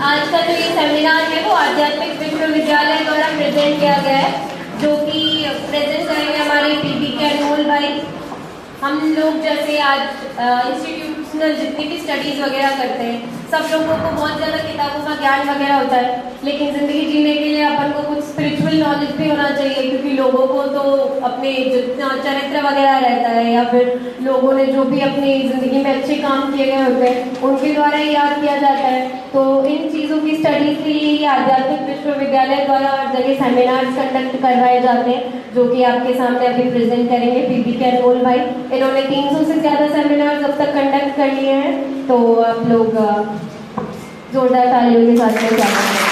आज का जो ये सेमिनार है वो आध्यात्मिक विश्वविद्यालय द्वारा प्रेजेंट किया गया है, जो कि प्रेजेंट करेंगे हमारे पीबी के अनमोल भाई। हम लोग जैसे आज इंस्टीट्यूशनल जितनी भी स्टडीज़ वगैरह करते हैं, सब लोगों को बहुत ज़्यादा किताबों का ज्ञान वगैरह होता है, लेकिन ज़िंदगी जीने के लिए अपन को कुछ स्पिरिचुअल नॉलेज भी होना चाहिए, क्योंकि लोगों को तो अपने जितना चरित्र वगैरह रहता है या फिर लोगों ने जो भी अपनी ज़िंदगी में अच्छे काम किए गए होते हैं उनके द्वारा ही याद किया जाता है। तो इन चीज़ों की स्टडीज़ के लिए ये आध्यात्मिक विश्वविद्यालय द्वारा हर जगह सेमिनार्स कंडक्ट करवाए जाते हैं, जो कि आपके सामने अभी प्रेजेंट करेंगे पीबी के अनमोल भाई। इन्होंने 300 से ज़्यादा सेमिनार्स अब तक कंडक्ट कर लिए हैं, तो आप लोग जोरदार तालियों के साथ में स्वागत करें।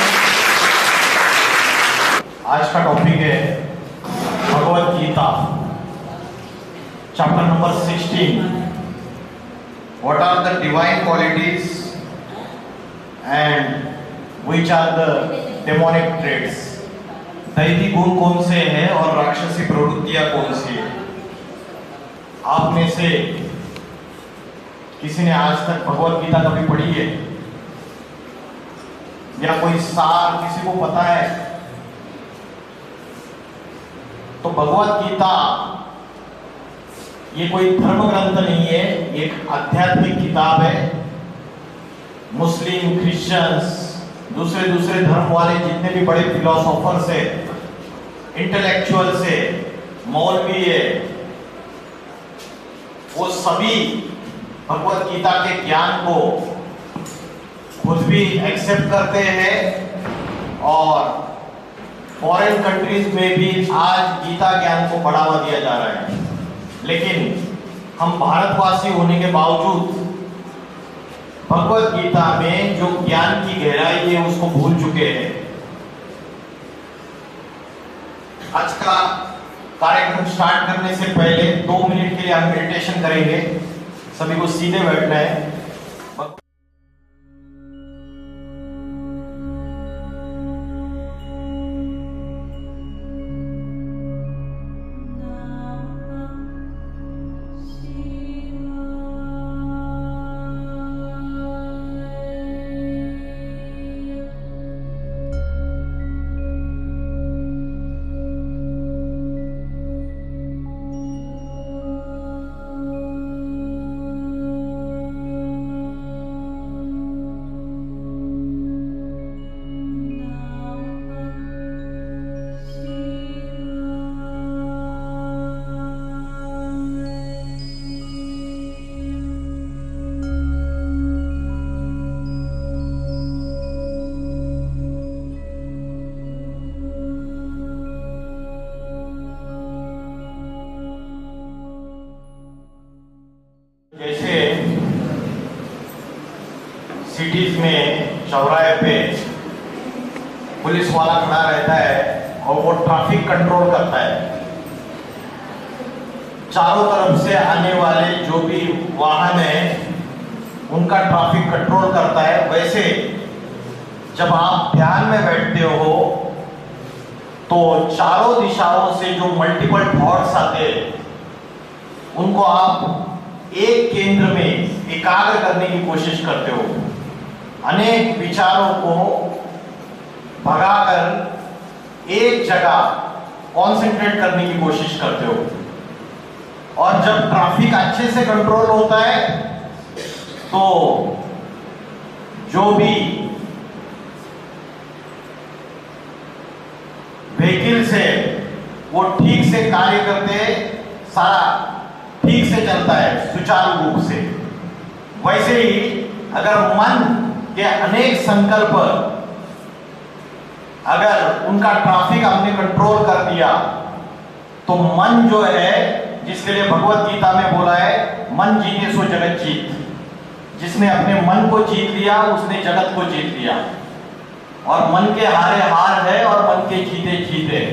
आज का टॉपिक है Bhagavad Gita, chapter number 16। What are the divine qualities and which are the demonic traits. दैवी गुण कौन से हैं और राक्षसी प्रवृत्तियां कौन सी है। आप में से किसी ने आज तक भगवत गीता कभी पढ़ी है या कोई सार किसी को पता है? तो भगवत गीता ये कोई धर्म ग्रंथ नहीं है, एक आध्यात्मिक किताब है। मुस्लिम, क्रिश्चियंस, दूसरे धर्म वाले जितने भी बड़े फिलोसोफर्स है, इंटेलेक्चुअल्स है, मौलवी है, वो सभी भगवत गीता के ज्ञान को खुद भी एक्सेप्ट करते हैं और फॉरेन कंट्रीज में भी आज गीता ज्ञान को बढ़ावा दिया जा रहा है। लेकिन हम भारतवासी होने के बावजूद भगवत गीता में जो ज्ञान की गहराई है उसको भूल चुके हैं। आज का कार्यक्रम स्टार्ट करने से पहले 2 मिनट के लिए हम मेडिटेशन करेंगे। सभी को सीधे बैठना है। जैसे सिटीज में चौराहे पे पुलिस वाला खड़ा रहता है और वो ट्रैफिक कंट्रोल करता है, चारों तरफ से आने वाले जो भी वाहन है उनका ट्रैफिक कंट्रोल करता है। वैसे जब आप ध्यान में बैठते हो तो चारों दिशाओं से जो मल्टीपल थॉट्स आते हैं उनको आप एक केंद्र में एकाग्र करने की कोशिश करते हो। अनेक विचारों को भगाकर एक जगह कंसंट्रेट करने की कोशिश करते हो। और जब ट्रैफिक अच्छे से कंट्रोल होता है तो जो भी व्हीकल्स है वो ठीक से कार्य करते हैं, सारा ठीक से चलता है सुचारू रूप से। वैसे ही अगर मन के अनेक संकल्प अगर उनका ट्रैफिक हमने कंट्रोल कर दिया तो मन जो है, जिसके लिए भगवत गीता में बोला है मन जीते सो जगत जीत, जिसने अपने मन को जीत लिया उसने जगत को जीत लिया। और मन के हारे हार है और मन के जीते जीत है।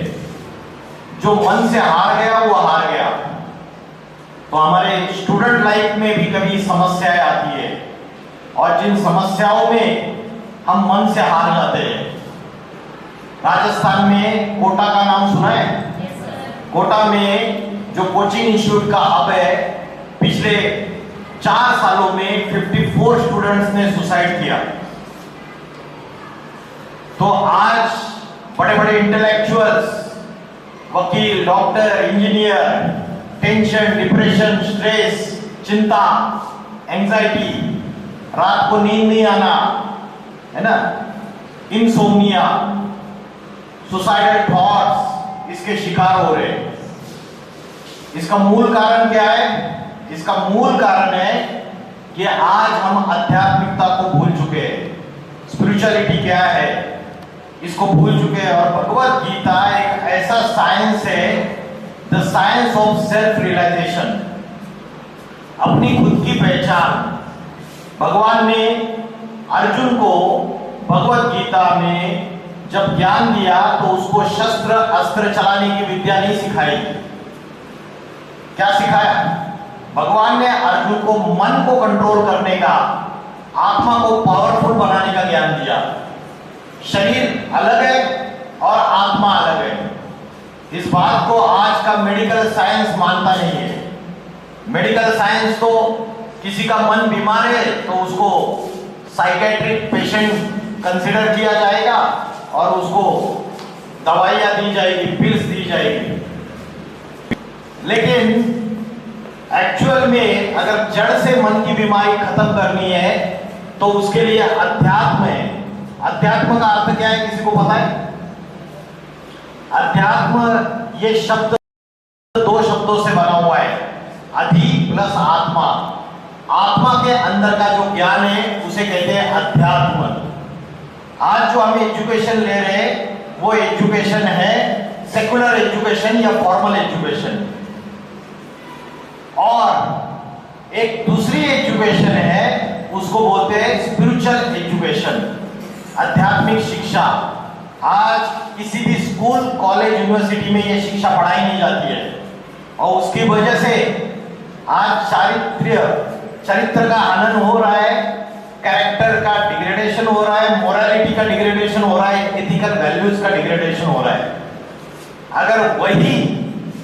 जो मन से हार गया वो हार गया। तो हमारे स्टूडेंट लाइफ में भी कभी समस्याएं आती है और जिन समस्याओं में हम मन से हार जाते हैं। राजस्थान में कोटा का नाम सुना है? कोटा में जो कोचिंग इंस्टीट्यूट का हब है, पिछले 4 सालों में 54 स्टूडेंट्स ने सुसाइड किया। तो आज बड़े बड़े इंटेलेक्चुअल्स, वकील, doctor, engineer, tension, depression, stress, चिंता, एंजाइटी, रात को नींद नहीं आना, है ना, इंसोम्निया, सुसाइडल थॉट्स, इसके शिकार हो रहे हैं। इसका मूल कारण क्या है? इसका मूल कारण है कि आज हम आध्यात्मिकता को भूल चुके हैं। स्पिरिचुअलिटी क्या है इसको भूल चुके हैं। और भगवत गीता एक ऐसा साइंस है, the science of self realization, अपनी खुद की पहचान। भगवान ने अर्जुन को भगवत गीता में जब ज्ञान दिया तो उसको शस्त्र अस्त्र चलाने की विद्या नहीं सिखाई। क्या सिखाया? भगवान ने अर्जुन को मन को कंट्रोल करने का, आत्मा को पावरफुल बनाने का ज्ञान दिया। शरीर अलग है और आत्मा अलग है। इस बात को आज का मेडिकल साइंस मानता नहीं है। मेडिकल साइंस तो किसी का मन बीमार है तो उसको साइकेट्रिक पेशेंट कंसिडर किया जाएगा और उसको दवाइयां दी जाएगी, पिल्स दी जाएगी। लेकिन एक्चुअल में अगर जड़ से मन की बीमारी खत्म करनी है तो उसके लिए अध्यात्म है। अध्यात्म का अर्थ क्या है, किसी को पता है? अध्यात्म ये शब्द दो शब्दों से बना हुआ है, अधि प्लस आत्मा। आत्मा के अंदर का जो ज्ञान है उसे कहते हैं अध्यात्म। आज जो हम एजुकेशन ले रहे हैं वो एजुकेशन है सेकुलर एजुकेशन या फॉर्मल एजुकेशन, और एक दूसरी एजुकेशन है उसको बोलते हैं स्पिरिचुअल एजुकेशन, आध्यात्मिक शिक्षा। आज किसी भी स्कूल, कॉलेज, यूनिवर्सिटी में ये शिक्षा पढ़ाई नहीं जाती है और उसकी वजह से आज चरित्र का हनन हो रहा है, कैरेक्टर का डिग्रेडेशन हो रहा है, मोरालिटी का डिग्रेडेशन हो रहा है, एथिकल वैल्यूज का डिग्रेडेशन हो रहा है। अगर वही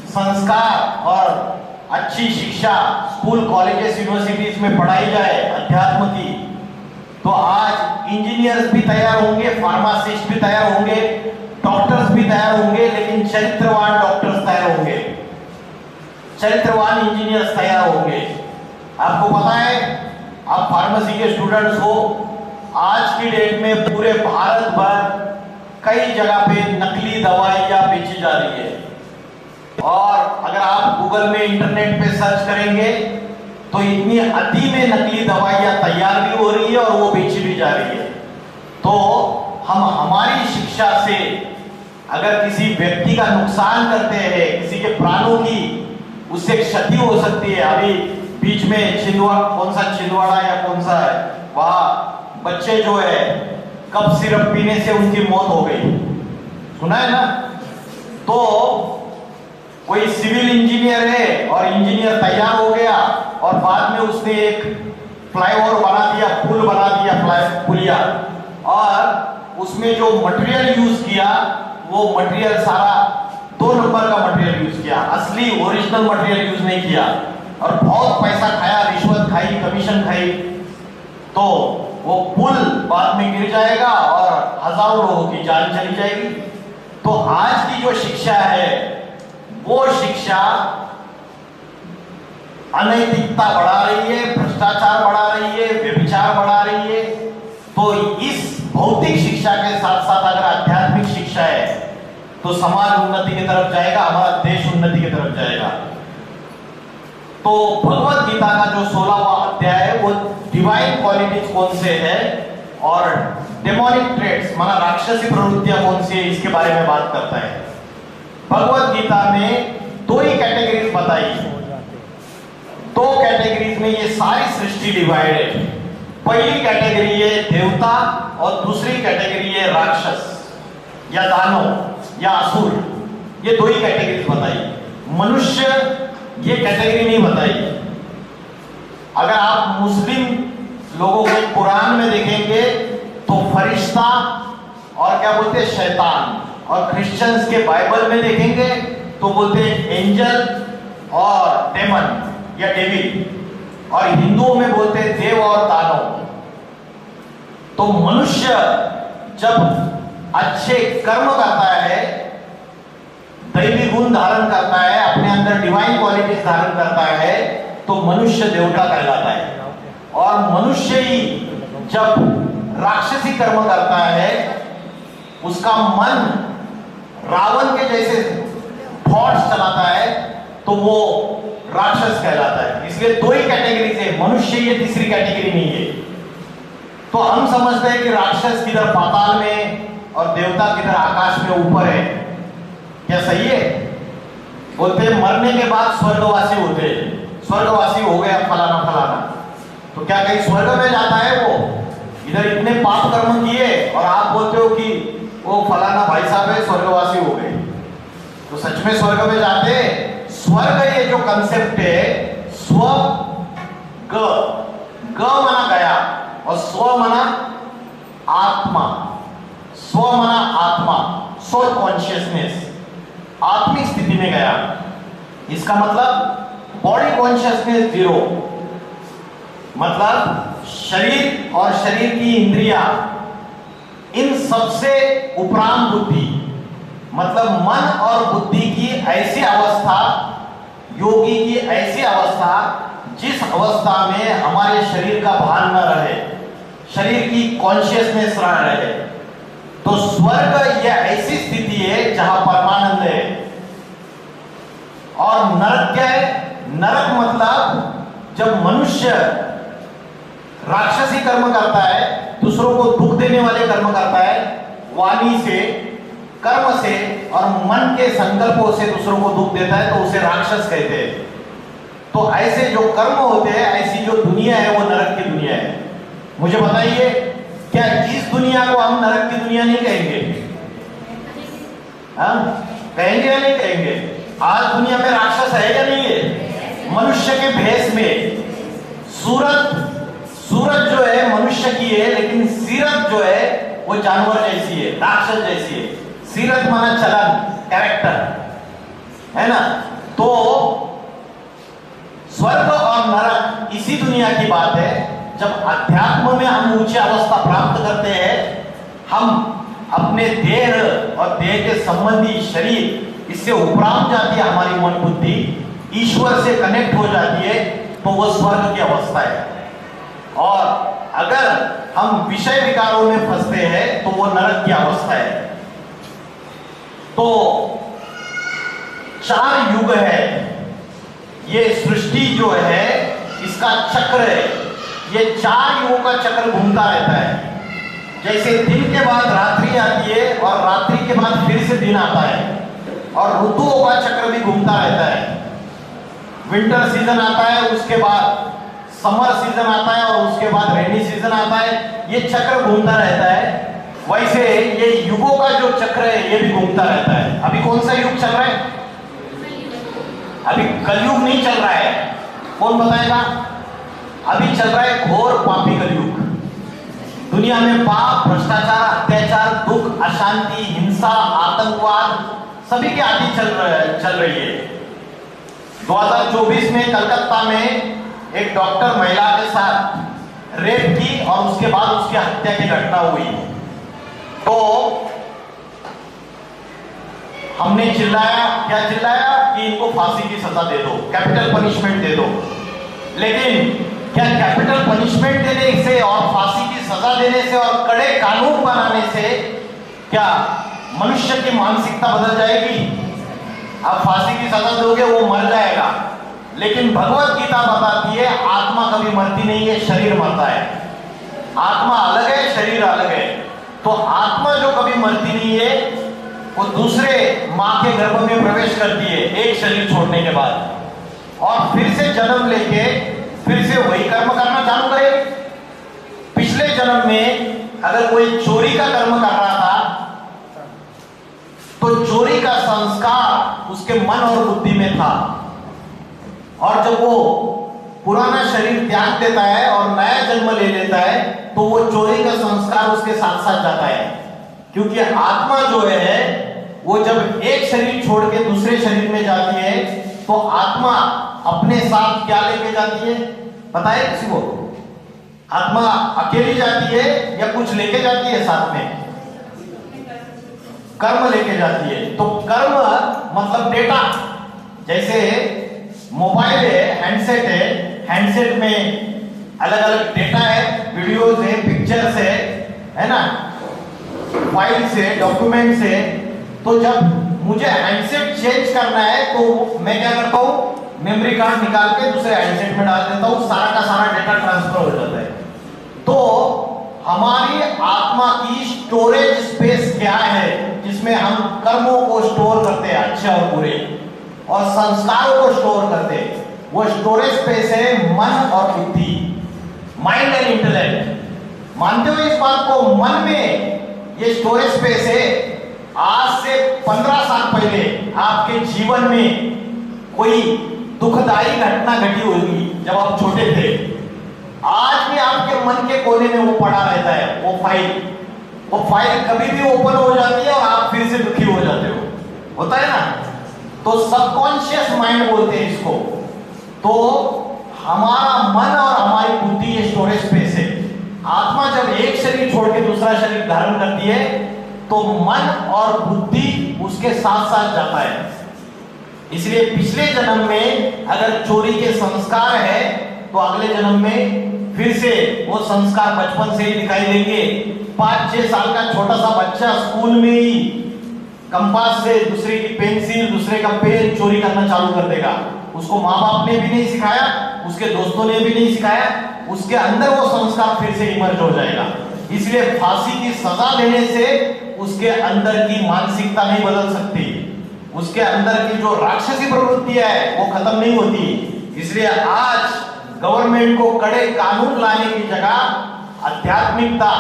संस्कार और अच्छी शिक्षा स्कूल, कॉलेजेस, यूनिवर्सिटीज में पढ़ाई जाए अध्यात्म की, तो आज इंजीनियर्स भी तैयार होंगे, फार्मासिस्ट भी तैयार होंगे, डॉक्टर्स भी तैयार होंगे, लेकिन चरित्रवान डॉक्टर्स तैयार होंगे, चरित्रवान इंजीनियर्स तैयार होंगे। आपको पता है, आप फार्मेसी के स्टूडेंट्स हो, आज की डेट में पूरे भारत भर कई जगह पे नकली दवाइयां बेची जा रही है। और अगर आप गूगल में, इंटरनेट पे सर्च करेंगे तो इतनी अति में नकली दवाइयां तैयार भी हो रही है और वो बेची भी जा रही है। तो हम हमारी शिक्षा से अगर किसी व्यक्ति का नुकसान करते हैं, किसी के प्राणों की उससे क्षति हो सकती है। अभी बीच में छिंदवाड़ा या कौन सा है, वहां बच्चे जो है कप सिरप पीने से उनकी मौत हो गई, सुना है ना? तो कोई सिविल इंजीनियर है और इंजीनियर तैयार हो गया और बाद में उसने एक फ्लाईओवर बना दिया, पुल बना दिया, पुलिया, और उसमें जो मटेरियल यूज किया वो मटेरियल सारा 2 नंबर का मटेरियल यूज किया, असली ओरिजिनल मटेरियल यूज नहीं किया, और बहुत पैसा खाया, रिश्वत खाई, कमीशन खाई, तो वो पुल बाद में गिर जाएगा और हजारों लोगों की जान चली जाएगी। तो आज की जो शिक्षा है वो शिक्षा अनैतिकता बढ़ा रही है, भ्रष्टाचार बढ़ा रही है, व्यभिचार बढ़ा रही है। तो इस भौतिक शिक्षा के साथ साथ अगर आध्यात्मिक शिक्षा है तो समाज उन्नति की तरफ जाएगा, हमारा देश उन्नति की तरफ जाएगा। तो भगवत गीता का जो 16वां अध्याय है वो डिवाइन क्वालिटीज कौन से है और डेमोनिक ट्रेट्स माना राक्षसी प्रवृत्तियां कौन सी है, इसके बारे में बात करता है। भगवत गीता में 2 ही कैटेगरीज बताई है। 2 कैटेगरीज में ये सारी सृष्टि डिवाइड है। पहली कैटेगरी है देवता और दूसरी कैटेगरी है राक्षस या दानव या असुर। ये 2 ही कैटेगरीज बताई, मनुष्य ये कैटेगरी नहीं बताई। अगर आप मुस्लिम लोगों को कुरान में देखेंगे तो फरिश्ता और क्या बोलते हैं शैतान, और क्रिश्चियंस के बाइबल में देखेंगे तो बोलते हैं एंजल और डेमन या डेविल, और हिंदुओं में बोलते हैं देव और दानव। तो मनुष्य जब अच्छे कर्म करता है, दैवी गुण धारण करता है, अपने अंदर डिवाइन क्वालिटीज धारण करता है, तो मनुष्य देवता कहलाता है। और मनुष्य ही जब राक्षसी कर्म करता है, उसका मन रावण के जैसे थॉट्स चलाता है, तो वो राक्षस कहलाता है। इसलिए दो ही कैटेगरी है, मनुष्य, ये तीसरी कैटेगरी नहीं है। तो हम समझते हैं कि राक्षस किधर पाताल में और देवता किधर आकाश में ऊपर है। क्या सही है? बोलते हैं मरने के बाद स्वर्गवासी होते हैं, स्वर्गवासी हो गया फलाना फलाना। तो क्या कहीं स्वर्ग में जाता है वो? इधर इतने पाप कर्म किए और आप बोलते हो कि वो फलाना भाई साहब है, स्वर्गवासी हो गए। तो सच में स्वर्ग में जाते? स्वर्ग ये जो कंसेप्ट है, स्व ग मना गया और स्व मना आत्मा, स्व मना आत्मा, सोल कॉन्शियसनेस, आत्मिक स्थिति में गया। इसका मतलब बॉडी कॉन्शियसनेस जीरो, मतलब शरीर और शरीर की इंद्रियां, इन सबसे उपरांत बुद्धि, मतलब मन और बुद्धि की ऐसी अवस्था, योगी की ऐसी अवस्था जिस अवस्था में हमारे शरीर का भान न रहे, शरीर की कॉन्शियसनेस रहे। तो स्वर्ग यह ऐसी स्थिति है जहां परमानंद है। और नरक क्या है? नरक मतलब जब मनुष्य राक्षसी कर्म करता है, दूसरों को दुख देने वाले कर्म करता है, वाणी से, कर्म से और मन के संकल्पों से दूसरों को दुख देता है, तो उसे राक्षस कहते हैं। तो ऐसे जो कर्म होते हैं, ऐसी जो दुनिया है वो नरक की दुनिया है। मुझे बताइए, क्या इस दुनिया को हम नरक की दुनिया नहीं कहेंगे? कहेंगे या नहीं कहेंगे? आज दुनिया में राक्षस है या नहीं है? मनुष्य के भेष में सूरत जो है मनुष्य की है, लेकिन सीरत जो है वो जानवर जैसी है, राक्षस जैसी है। सीरत माना चलन, कैरेक्टर, है ना? तो स्वर्ग और नरक इसी दुनिया की बात है। जब अध्यात्म में हम ऊंची अवस्था प्राप्त करते हैं, हम अपने देह और देह के संबंधी शरीर, इससे उपरांत जाती है हमारी मन बुद्धि, ईश्वर से कनेक्ट हो जाती है, तो वो स्वर्ग की अवस्था है। और अगर हम विषय विकारों में फंसते हैं तो वो नरक की अवस्था है। तो 4 युग है, ये सृष्टि जो है इसका चक्र है। ये 4 युगों का चक्र घूमता रहता है। जैसे दिन के बाद रात्रि आती है और रात्रि के बाद फिर से दिन आता है, और ऋतुओं का चक्र भी घूमता रहता है। विंटर सीजन आता है, उसके बाद समर सीजन आता है, और उसके बाद रेनी सीजन आता है। ये चक्र घूमता रहता है। वैसे ये युगों का जो चक्र है ये भी घूमता रहता है। अभी कौन सा युग चल रहा है? अभी कलयुग नहीं चल रहा है। कौन बताएगा? अभी चल रहा है घोर पापी कलयुग। दुनिया में पाप, भ्रष्टाचार, अत्याचार, दुख, अशांति, हिंसा, आतंकवाद सभी की आदि चल रही है। 2024 में कलकत्ता में एक डॉक्टर महिला के साथ रेप की और उसके बाद उसकी हत्या की घटना हुई। तो हमने चिल्लाया, क्या चिल्लाया? कि इनको फांसी की सजा दे दो, कैपिटल पनिशमेंट दे दो। लेकिन क्या कैपिटल पनिशमेंट देने से और फांसी की सजा देने से और कड़े कानून बनाने से क्या मनुष्य की मानसिकता बदल जाएगी? आप फांसी की सजा दोगे, वो मर जाएगा। लेकिन भगवत गीता बताती है आत्मा कभी मरती नहीं है, शरीर मरता है। आत्मा अलग है, शरीर अलग है। तो आत्मा जो कभी मरती नहीं है, वो दूसरे मां के गर्भ में प्रवेश करती है एक शरीर छोड़ने के बाद, और फिर से जन्म लेके फिर से वही कर्म करना चालू करे। पिछले जन्म में अगर कोई चोरी का कर्म कर रहा था, तो चोरी का संस्कार उसके मन और बुद्धि में था, और जब वो पुराना शरीर त्याग देता है और नया जन्म ले लेता है, तो वो चोरी का संस्कार उसके साथ साथ जाता है। क्योंकि आत्मा जो है वो जब एक शरीर छोड़ के दूसरे शरीर में जाती है, तो आत्मा अपने साथ क्या लेके जाती है? पता है किसी को? आत्मा अकेली जाती है या कुछ लेके जाती है साथ में? कर्म लेके जाती है। तो कर्म मतलब डेटा, जैसे मोबाइल है, हैंडसेट है, हैंडसेट में अलग अलग डेटा है, वीडियोस है, पिक्चर्स है ना, फाइल्स है, डॉक्यूमेंट्स है। तो जब मुझे हैंडसेट चेंज करना है तो मैं क्या करता हूं, मेमोरी कार्ड निकाल के दूसरे हैंडसेट में डाल देता हूं, सारा का सारा डेटा ट्रांसफर हो जाता है। तो हमारी आत्मा की स्टोरेज स्पेस क्या है, जिसमें हम कर्मों को स्टोर करते हैं, अच्छे और बुरे, और संस्कारों को स्टोर करते हैं। वो स्टोरेज स्पेस है मन और बुद्धि, माइंड एंड इंटेलेक्ट। मानते हो इस बात को? मन में ये स्टोरेज स्पेस है। आज से 15 साल पहले आपके जीवन में कोई दुखदाई घटना घटी होगी जब आप छोटे थे, आज भी आपके मन के कोने में वो पड़ा रहता है, वो फाइल कभी भी ओपन हो जाती है और आप फिर से दुखी हो जाते हो, होता है ना। तो सबकॉन्शियस माइंड बोलते हैं इसको। तो हमारा मन और हमारी बुद्धि ये स्टोरेज स्पेस है। आत्मा जब एक शरीर छोड़ के दूसरा शरीर धारण करती है तो मन और बुद्धि उसके साथ साथ जाता है। इसलिए पिछले जन्म में अगर चोरी के संस्कार है तो अगले जन्म में फिर से वो संस्कार बचपन से ही दिखाई देंगे। 5-6 साल का छोटा सा बच्चा स्कूल में ही कंपास से दूसरे की पेंसिल, दूसरे का पेन चोरी करना चालू कर देगा। उसको माँ बाप ने भी नहीं सिखाया, उसके दोस्तों ने भी नहीं सिखाया, उसके अंदर वो संस्कार फिर से इमर्ज हो जाएगा। इसलिए फांसी की सजा देने से उसके अंदर की मानसिकता नहीं बदल सकती, उसके अंदर की जो राक्षसी प्रवृत्ति है वो खत्म नहीं होती। इसलिए आज गवर्नमेंट को कड़े कानून लाने की जगह आध्यात्मिकता,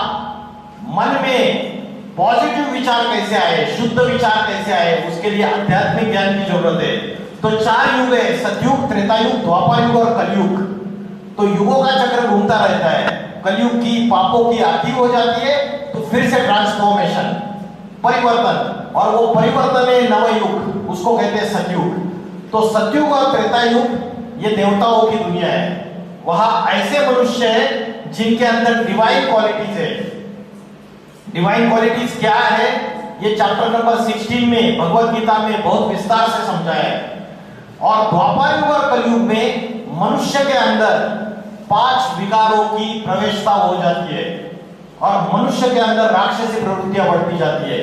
मन में पॉजिटिव विचार कैसे आए, शुद्ध विचार कैसे आए, उसके लिए आध्यात्मिक ज्ञान की जरूरत है। तो 4 युग है, सतयुग, त्रेतायुग, द्वापर युग और कलयुग। तो युगों का चक्र घूमता रहता है। कलयुग की पापों की आदि हो जाती है तो फिर से ट्रांसफॉर्मेशन, परिवर्तन, और वो परिवर्तन है नवयुग, उसको कहते हैं सतयुग। तो सतयुग और त्रेतायुग ये देवताओं की दुनिया है। वहां ऐसे मनुष्य हैं जिनके अंदर डिवाइन क्वालिटीज है। डिवाइन क्वालिटीज क्या है ये चैप्टर नंबर 16 में भगवत गीता में बहुत विस्तार से समझाया है। और द्वापर युग और कलयुग में मनुष्य के अंदर 5 विकारों की प्रवेशता हो जाती है और मनुष्य के अंदर राक्षसी प्रवृत्तियां बढ़ती जाती है।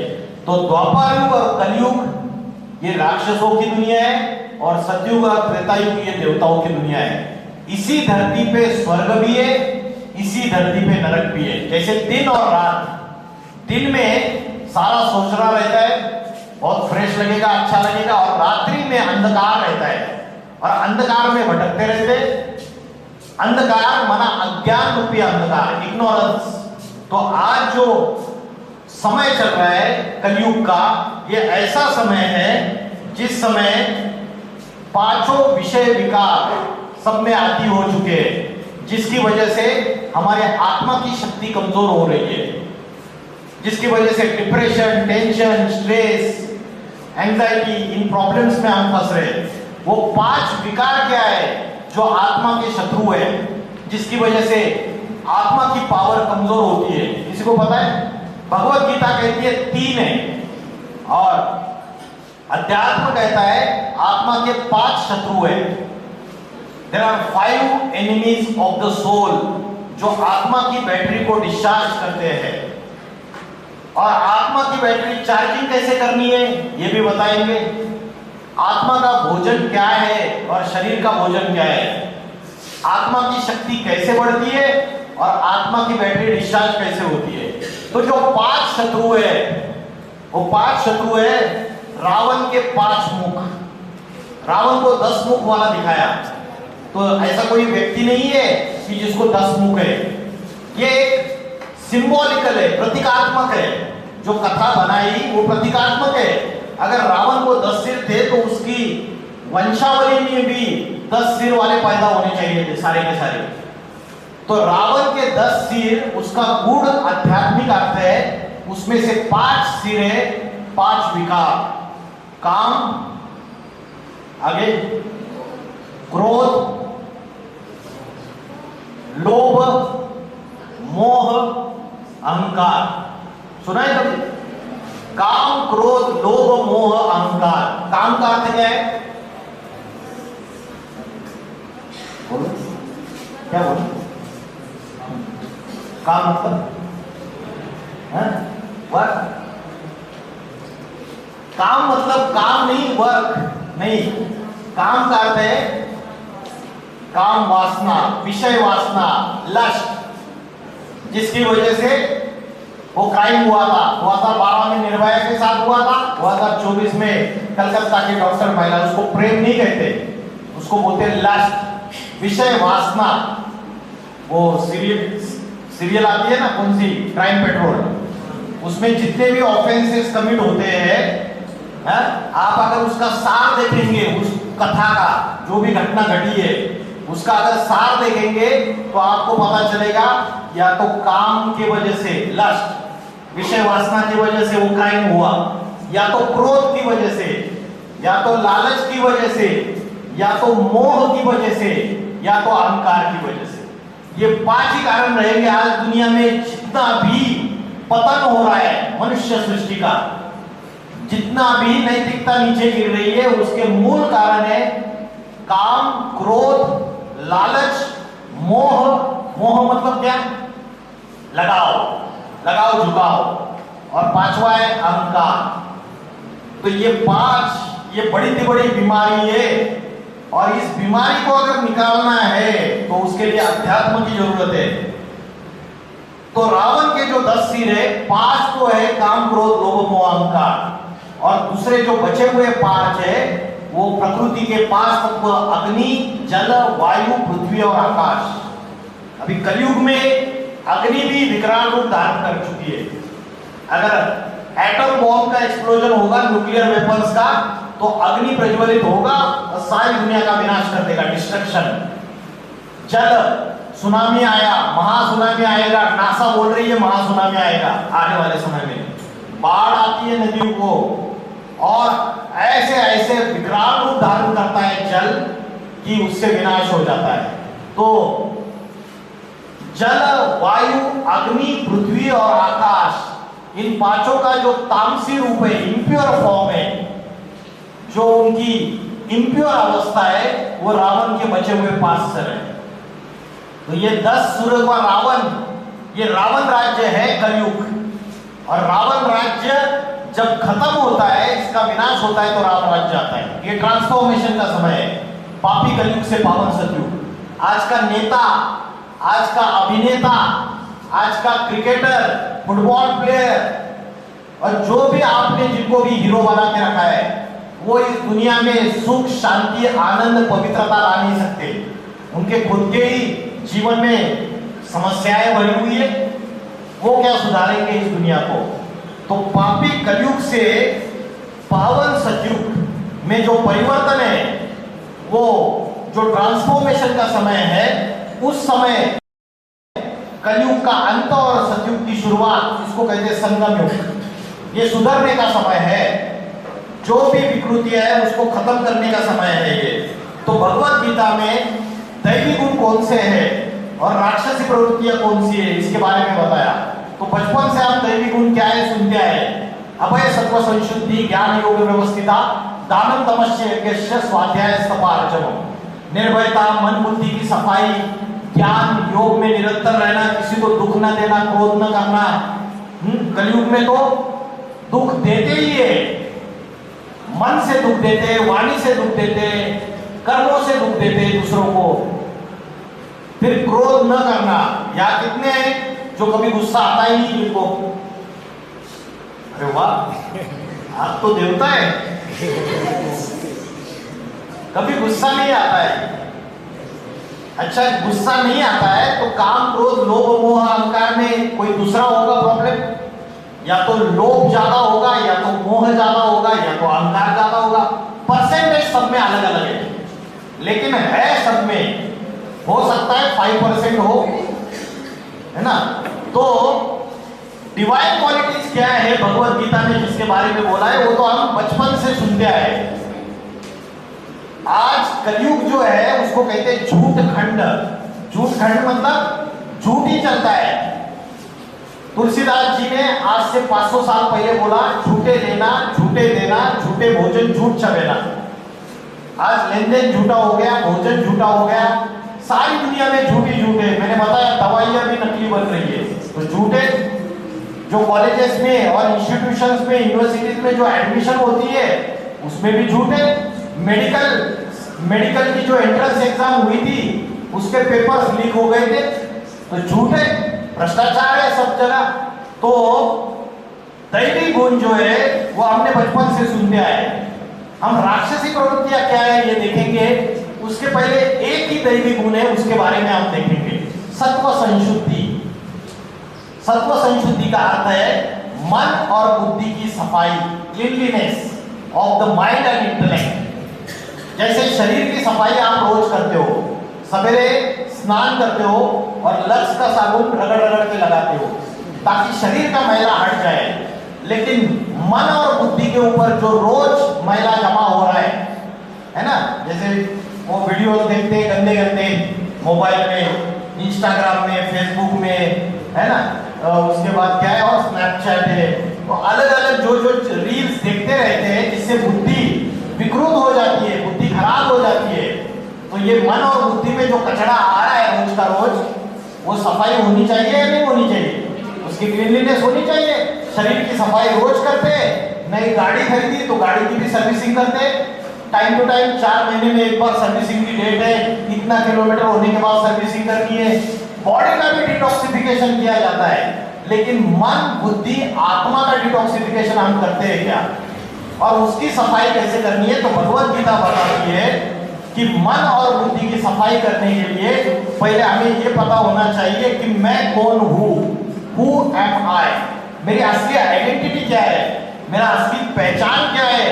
तो द्वापर युग और कलयुग ये राक्षसों की दुनिया है और सतयुग और त्रेतायुग ये देवताओं की दुनिया है। इसी धरती पे स्वर्ग भी है, इसी धरती पे नरक भी है। जैसे दिन और रात, दिन में सारा सोचना रहता है, बहुत फ्रेश लगेगा, अच्छा लगेगा, और रात्रि में अंधकार रहता है और अंधकार में भटकते रहते। अंधकार माना अज्ञान रूपी अंधकार, इग्नोरेंस। तो आज जो समय चल रहा है कलयुग का, ये ऐसा समय है जिस समय 5 विषय विकार सब में आदि हो चुके हैं, जिसकी वजह से हमारे आत्मा की शक्ति कमजोर हो रही है, जिसकी वजह से डिप्रेशन, टेंशन, स्ट्रेस, एंजाइटी, इन प्रॉब्लम्स में हम फंस रहे हैं। वो 5 विकार क्या है जो आत्मा के शत्रु है, जिसकी वजह से आत्मा की पावर कमजोर होती है। किसी को पता है? भगवत गीता कहती है 3 है और अध्यात्म कहता है आत्मा के 5 शत्रु है। There are 5 enemies of the soul जो आत्मा की बैटरी को डिस्चार्ज करते हैं। और आत्मा की बैटरी चार्जिंग कैसे करनी है ये भी बताएंगे। आत्मा का भोजन क्या है और शरीर का भोजन क्या है, आत्मा की शक्ति कैसे बढ़ती है और आत्मा की बैटरी डिस्चार्ज कैसे होती है। तो जो 5 शत्रु है वो 5 शत्रु है रावण के 5 मुख। रावण को 10 मुख वाला दिखाया, तो ऐसा कोई व्यक्ति नहीं है कि जिसको 10 मुख है। ये एक सिंबॉलिकल है, प्रतीकात्मक है। जो कथा बनाई वो प्रतीकात्मक है। अगर रावण को 10 सिर थे तो उसकी वंशावली में भी 10 सिर वाले पैदा होने चाहिए थे, सारे के सारे। तो रावण के 10 सिर, उसका गूढ़ आध्यात्मिक अर्थ है, उसमें से 5 सिर है, 5 विकार। काम, आगे क्रोध, लोभ, मोह, अहंकार। सुना है कभी? काम, क्रोध, लोभ, मोह, अहंकार। काम का अर्थ क्या है? बोलो, क्या बोलो? काम मतलब वर्क। काम मतलब काम नहीं, वर्क नहीं। काम का अर्थ है काम वासना, विषय वासना, लस्ट, जिसकी वजह से वो क्राइम हुआ था। 2012 में निर्भया के साथ हुआ था, 2024 में कलकत्ता के डॉक्टर महिला। उसको प्रेम नहीं कहते, उसको बोलते लस्ट, विषय वासना। वो सीरियल आती है ना, कौन सी, क्राइम पेट्रोल, उसमें जितने भी ऑफेंसेस कमिट होते हैं, आप अगर उसका सार देखेंगे, उस कथा का जो भी घटना घटी है उसका अगर सार देखेंगे तो आपको पता चलेगा या तो काम की वजह से, लस्ट, विषय वासना की वजह से वो क्राइम हुआ, या तो क्रोध की वजह से, या तो लालच की वजह से, या तो मोह की वजह से, या तो अहंकार की वजह से। ये 5 ही कारण रहेंगे। आज दुनिया में जितना भी पतन हो रहा है मनुष्य सृष्टि का, जितना भी नैतिकता नीचे गिर रही है, उसके मूल कारण है काम, क्रोध, लालच, मोह। मोह मतलब क्या? लगाओ, लगाओ, झुकाओ। और 5वां है अहंकार। तो ये 5 ये बड़ी से बड़ी बीमारी है, और इस बीमारी को अगर निकालना है तो उसके लिए अध्यात्म की जरूरत है। तो रावण के जो 10 सिर है, 5 तो है काम, क्रोध, लोभ, मोह, अहंकार, और दूसरे जो बचे हुए 5 है वो प्रकृति के 5 तत्व, अग्नि, जल, वायु, पृथ्वी और आकाश। अभी कलयुग में अग्नि भी विकराल रूप धारण कर चुकी है। अगर एटम बॉम्ब का एक्सप्लोजन होगा, न्यूक्लियर वेपन्स का, तो अग्नि प्रज्वलित होगा और सारी दुनिया का विनाश कर देगा, डिस्ट्रक्शन। जल, सुनामी आया, महासुनामी आएगा, नासा बोल रही है महासुनामी आएगा आने वाले समय में। बाढ़ आती है नदियों को, और ऐसे ऐसे विकराल रूप धारण करता है जल कि उससे विनाश हो जाता है। तो जल, वायु, अग्नि, पृथ्वी और आकाश, इन 5 का जो तामसी रूप है, इंप्योर फॉर्म है, जो उनकी इंप्योर अवस्था है, वो रावण के बचे हुए 5 सिर है। तो ये 10 सूर्य का रावण, ये रावण राज्य है कलयुग। और रावण राज्य जब खत्म होता है, इसका विनाश होता है, तो राम राज्य आता है। ये ट्रांसफॉर्मेशन का समय है, पापी कलयुग से पावन सतयुग। आज का नेता, आज का अभिनेता, आज का क्रिकेटर, फुटबॉल प्लेयर, और जो भी आपने जिनको भी हीरो बना के रखा है, वो इस दुनिया में सुख, शांति, आनंद, पवित्रता ला नहीं सकते। उनके खुद के ही जीवन में समस्याएं भरी हुई है, वो क्या सुधारेंगे इस दुनिया को? तो पापी कलयुग से पावन सतयुग में जो परिवर्तन है, वो जो ट्रांसफॉर्मेशन का समय है, उस समय कलयुग का अंत और सतयुग की शुरुआत, इसको कहते हैं संगम युग। ये सुधरने का समय है, जो भी विकृतियां है उसको खत्म करने का समय है ये। तो भगवत गीता में दैवी गुण कौन से हैं और राक्षसी प्रवृत्तियां कौन सी है, इसके बारे में बताया। तो बचपन से आप दैवी गुण क्या है सुनते आए। अभय, सत्व, संशुद्धि, ज्ञान, योग, व्यवस्थिता, दानम, तमस्य, यज्ञ, स्वाध्याय, तपार्जवम। निर्भयता, मन बुद्धि की सफाई, ज्ञान, योग में निरंतर रहना, किसी को दुख न देना, क्रोध न करना। कलयुग में तो दुख देते ही है, मन से दुख देते, वाणी से दुख देते, कर्मों से दुख देते दूसरों को। फिर क्रोध न करना। या कितने हैं जो कभी गुस्सा आता ही नहीं जिनको? अरे वाह, आप तो देवता है, कभी गुस्सा नहीं आता है। अच्छा, गुस्सा नहीं आता है तो काम, क्रोध, लोभ, मोह, अहंकार में कोई दूसरा होगा प्रॉब्लम। या तो लोभ ज्यादा होगा, या तो मोह ज्यादा होगा, या तो अहंकार ज्यादा होगा। परसेंटेज सब में अलग अलग है, लेकिन है सब में। हो सकता है 5% हो, है ना। तो डिवाइन क्वालिटीज क्या है भगवत गीता ने जिसके बारे में बोला है, वो तो हम बचपन से सुनते आए। आज कलयुग जो है उसको कहते हैं झूठ खंड। झूठ खंड मतलब झूठ ही चलता है। तुलसीदास जी ने आज से 500 साल पहले बोला, झूठे लेना, झूठे देना, झूठे भोजन, झूठ चबेना। आज लेन देन झूठा हो गया, भोजन झूठा हो गया, सारी दुनिया में झूठी झूठे। मैंने बताया दवाइयां भी नकली बन रही है। तो झूठे जो कॉलेजेस में और इंस्टीट्यूशंस में, यूनिवर्सिटीज में जो एडमिशन होती है उसमें भी झूठे। मेडिकल की जो एंट्रेंस एग्जाम हुई थी उसके पेपर्स लीक हो गए थे, तो झूठे। भ्रष्टाचार है सब जगह। तो दैवी गुण जो है वो हमने बचपन से सुनते आए। हम राक्षसी प्रवृत्तियां क्या है ये देखेंगे, उसके पहले एक ही दैवी गुण है उसके बारे में हम देखेंगे, सत्व संशुद्धि। सत्व संशुद्धि का अर्थ है मन और बुद्धि की सफाई, cleanliness of the mind and intellect. जैसे शरीर की सफाई आप रोज करते हो, सवेरे स्नान करते हो और लक्स का साबुन रगड़ रगड़ के लगाते हो ताकि शरीर का मैला हट जाए, लेकिन मन और बुद्धि के ऊपर जो रोज मैला जमा हो रहा है ना, जैसे वो वीडियोस देखते हैं गंदे गंदे मोबाइल में, इंस्टाग्राम में, फेसबुक में, है ना, उसके बाद क्या है और स्नैपचैट है, तो अलग अलग जो रील्स देखते रहते हैं जिससे बुद्धि विकृत हो जाती है, बुद्धि खराब हो जाती है। तो ये मन और बुद्धि में जो कचरा आ रहा है रोज का रोज, वो सफाई होनी चाहिए या नहीं होनी चाहिए, उसकी क्लीनलीनेस होनी चाहिए। शरीर की सफाई रोज करते, नई गाड़ी खरीदी तो गाड़ी की भी सर्विसिंग करते, टाइम टू टाइम 4 महीने में एक बार सर्विसिंग की डेट है, इतना किलोमीटर होने के बाद सर्विसिंग करनी है। बॉडी का भी डिटॉक्सिफिकेशन किया जाता है, लेकिन मन, बुद्धि, आत्मा का डिटॉक्सिफिकेशन हम करते हैं क्या, और उसकी सफाई कैसे करनी है? तो भगवत गीता बताती है कि मन और बुद्धि की सफाई करने के लिए पहले हमें ये पता होना चाहिए कि मैं कौन हूं, हु एम आई, मेरी असली आइडेंटिटी क्या है, मेरा असली पहचान क्या है,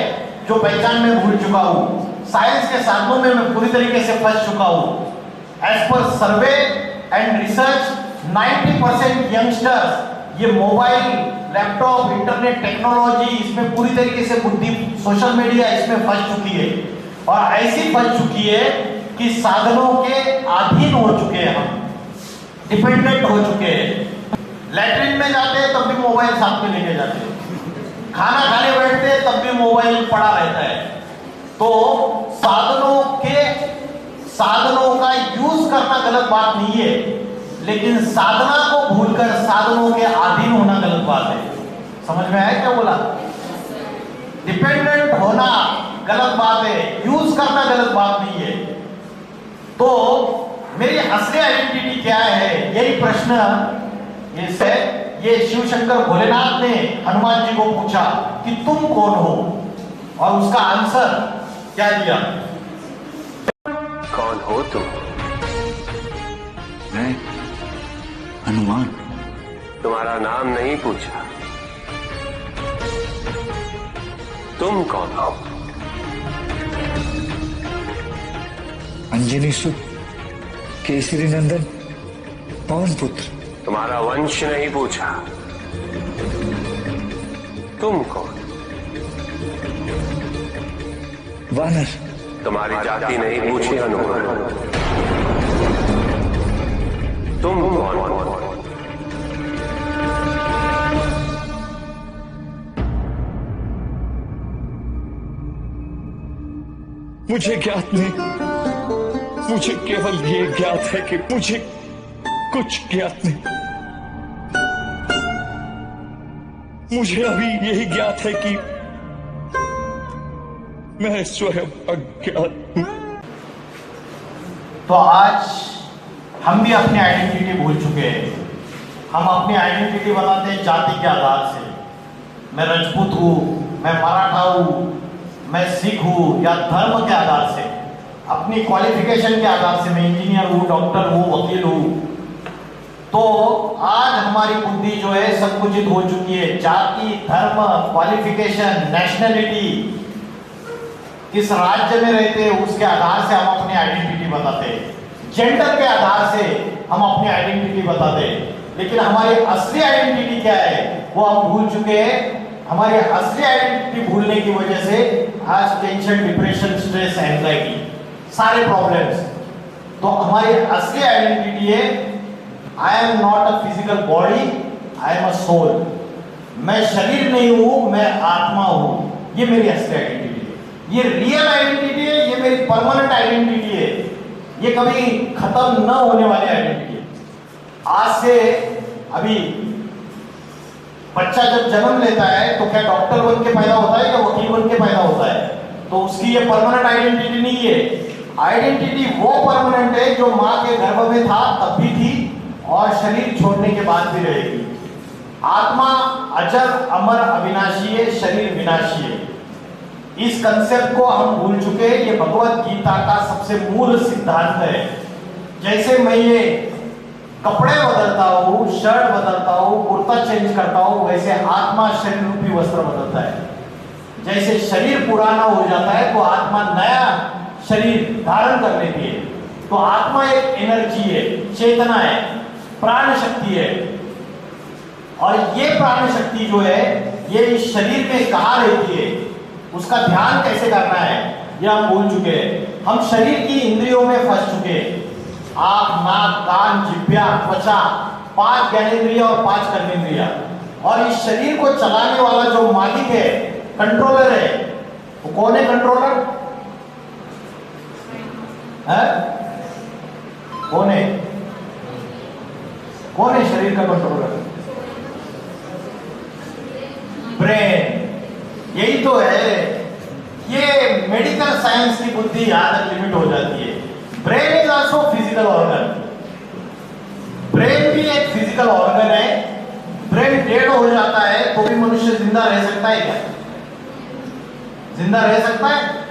जो पहचान मैं भूल चुका हूं। साइंस के साधनों में मैं पूरी तरीके से फंस चुका हूं। As per survey and research 90% youngsters ये मोबाइल, लैपटॉप, इंटरनेट टेक्नोलॉजी, इसमें पूरी तरीके से बुद्धि, सोशल मीडिया इसमें फंस चुकी है, और ऐसी फंस चुकी है कि साधनों के अधीन हो चुके हैं, हम डिपेंडेंट हो चुके हैं। लैट्रिन में जाते हैं तब भी मोबाइल साथ में लेके जाते हैं, खाना खाने बैठते हैं तब भी मोबाइल पड़ा रहता है। तो साधनों का यूज करना गलत बात नहीं है, लेकिन साधना को भूलकर साधनों के अधीन होना गलत बात है। समझ में आया क्या बोला? डिपेंडेंट होना गलत बात है, यूज करना गलत बात नहीं है। तो मेरी असली आइडेंटिटी क्या है, यही प्रश्न ये शिव शंकर भोलेनाथ ने हनुमान जी को पूछा कि तुम कौन हो, और उसका आंसर क्या दिया? कौन हो तुम? मैं हनुमान। तुम्हारा नाम नहीं पूछा, तुम कौन हो? अंजनी सुत, केसरी नंदन, पवन पुत्र। तुम्हारा वंश नहीं पूछा, तुम कौन? वानर। तुम्हारी जाति नहीं पूछी हनुमान, तुम कौन? मुझे ज्ञात नहीं, मुझे केवल ये ज्ञात है कि मुझे कुछ ज्ञात नहीं। मुझे अभी यही ज्ञात है कि मैं स्वयं अज्ञात हूं। तो आज हम भी अपनी आइडेंटिटी भूल चुके हैं। हम अपनी आइडेंटिटी बनाते हैं जाति के आधार से, मैं राजपूत हूँ, मैं मराठा हूँ, मैं सिख हूँ, या धर्म के आधार से, अपनी क्वालिफिकेशन के आधार से, मैं इंजीनियर हूँ, डॉक्टर हूँ, वकील हूँ। तो आज हमारी बुद्धि जो है संकुचित हो चुकी है। जाति, धर्म, क्वालिफिकेशन, नेशनलिटी, किस राज्य में रहते हैं उसके आधार से हम अपनी आइडेंटिटी बताते हैं। जेंडर के आधार से हम अपनी आइडेंटिटी बताते हैं, लेकिन हमारी असली आइडेंटिटी क्या है वो हम भूल चुके हैं। हमारी असली आइडेंटिटी भूलने की वजह से आज टेंशन, डिप्रेशन, स्ट्रेस, एंजाइटी, सारे प्रॉब्लम्स। तो हमारी असली आइडेंटिटी है I am not a physical body, I am a soul, मैं शरीर नहीं हूं, मैं आत्मा हूं। ये मेरी असली आइडेंटिटी है, ये रियल आइडेंटिटी है, ये मेरी परमानेंट आइडेंटिटी है, ये कभी खत्म न होने वाली आइडेंटिटी है। आज से अभी बच्चा जब जन्म लेता है तो क्या डॉक्टर बन के पैदा होता है या वकील बन के पैदा होता है? तो उसकी ये परमानेंट आइडेंटिटी नहीं है। आइडेंटिटी वो परमानेंट है जो मां के गर्भ में था तब भी थी और शरीर छोड़ने के बाद भी रहेगी। आत्मा अजर अमर अविनाशी है, शरीर विनाशी है। इस कंसेप्ट को हम भूल चुके हैं। ये भगवत गीता का सबसे मूल सिद्धांत है। जैसे मैं ये कपड़े बदलता हूँ, शर्ट बदलता हूँ, कुर्ता चेंज करता हूँ, वैसे आत्मा शरीर रूपी वस्त्र बदलता है। जैसे शरीर पुराना हो जाता है तो आत्मा नया शरीर धारण कर लेती है। तो आत्मा एक एनर्जी है, चेतना है, प्राण शक्ति है। और ये प्राण शक्ति जो है ये इस शरीर में कहाँ रहती है, उसका ध्यान कैसे करना है, ये हम भूल चुके हैं। हम शरीर की इंद्रियों में फंस चुके हैं। आंख, नाक, कान, जिह्वा, त्वचा, 5 ज्ञानेंद्रिय और 5 कर्मेंद्रिय। और इस शरीर को चलाने वाला जो मालिक है, कंट्रोलर है, वो कौन है? कंट्रोलर है? कौन है? कौन है शरीर का कंट्रोलर? ब्रेन। यही तो है। ये मेडिकल साइंस की बुद्धि यहां तक लिमिट हो जाती है। Brain is also physical organ. Brain भी एक फिजिकल ऑर्गन है। ब्रेन डेड हो जाता है तो भी मनुष्य जिंदा रह सकता है क्या? जिंदा रह सकता है।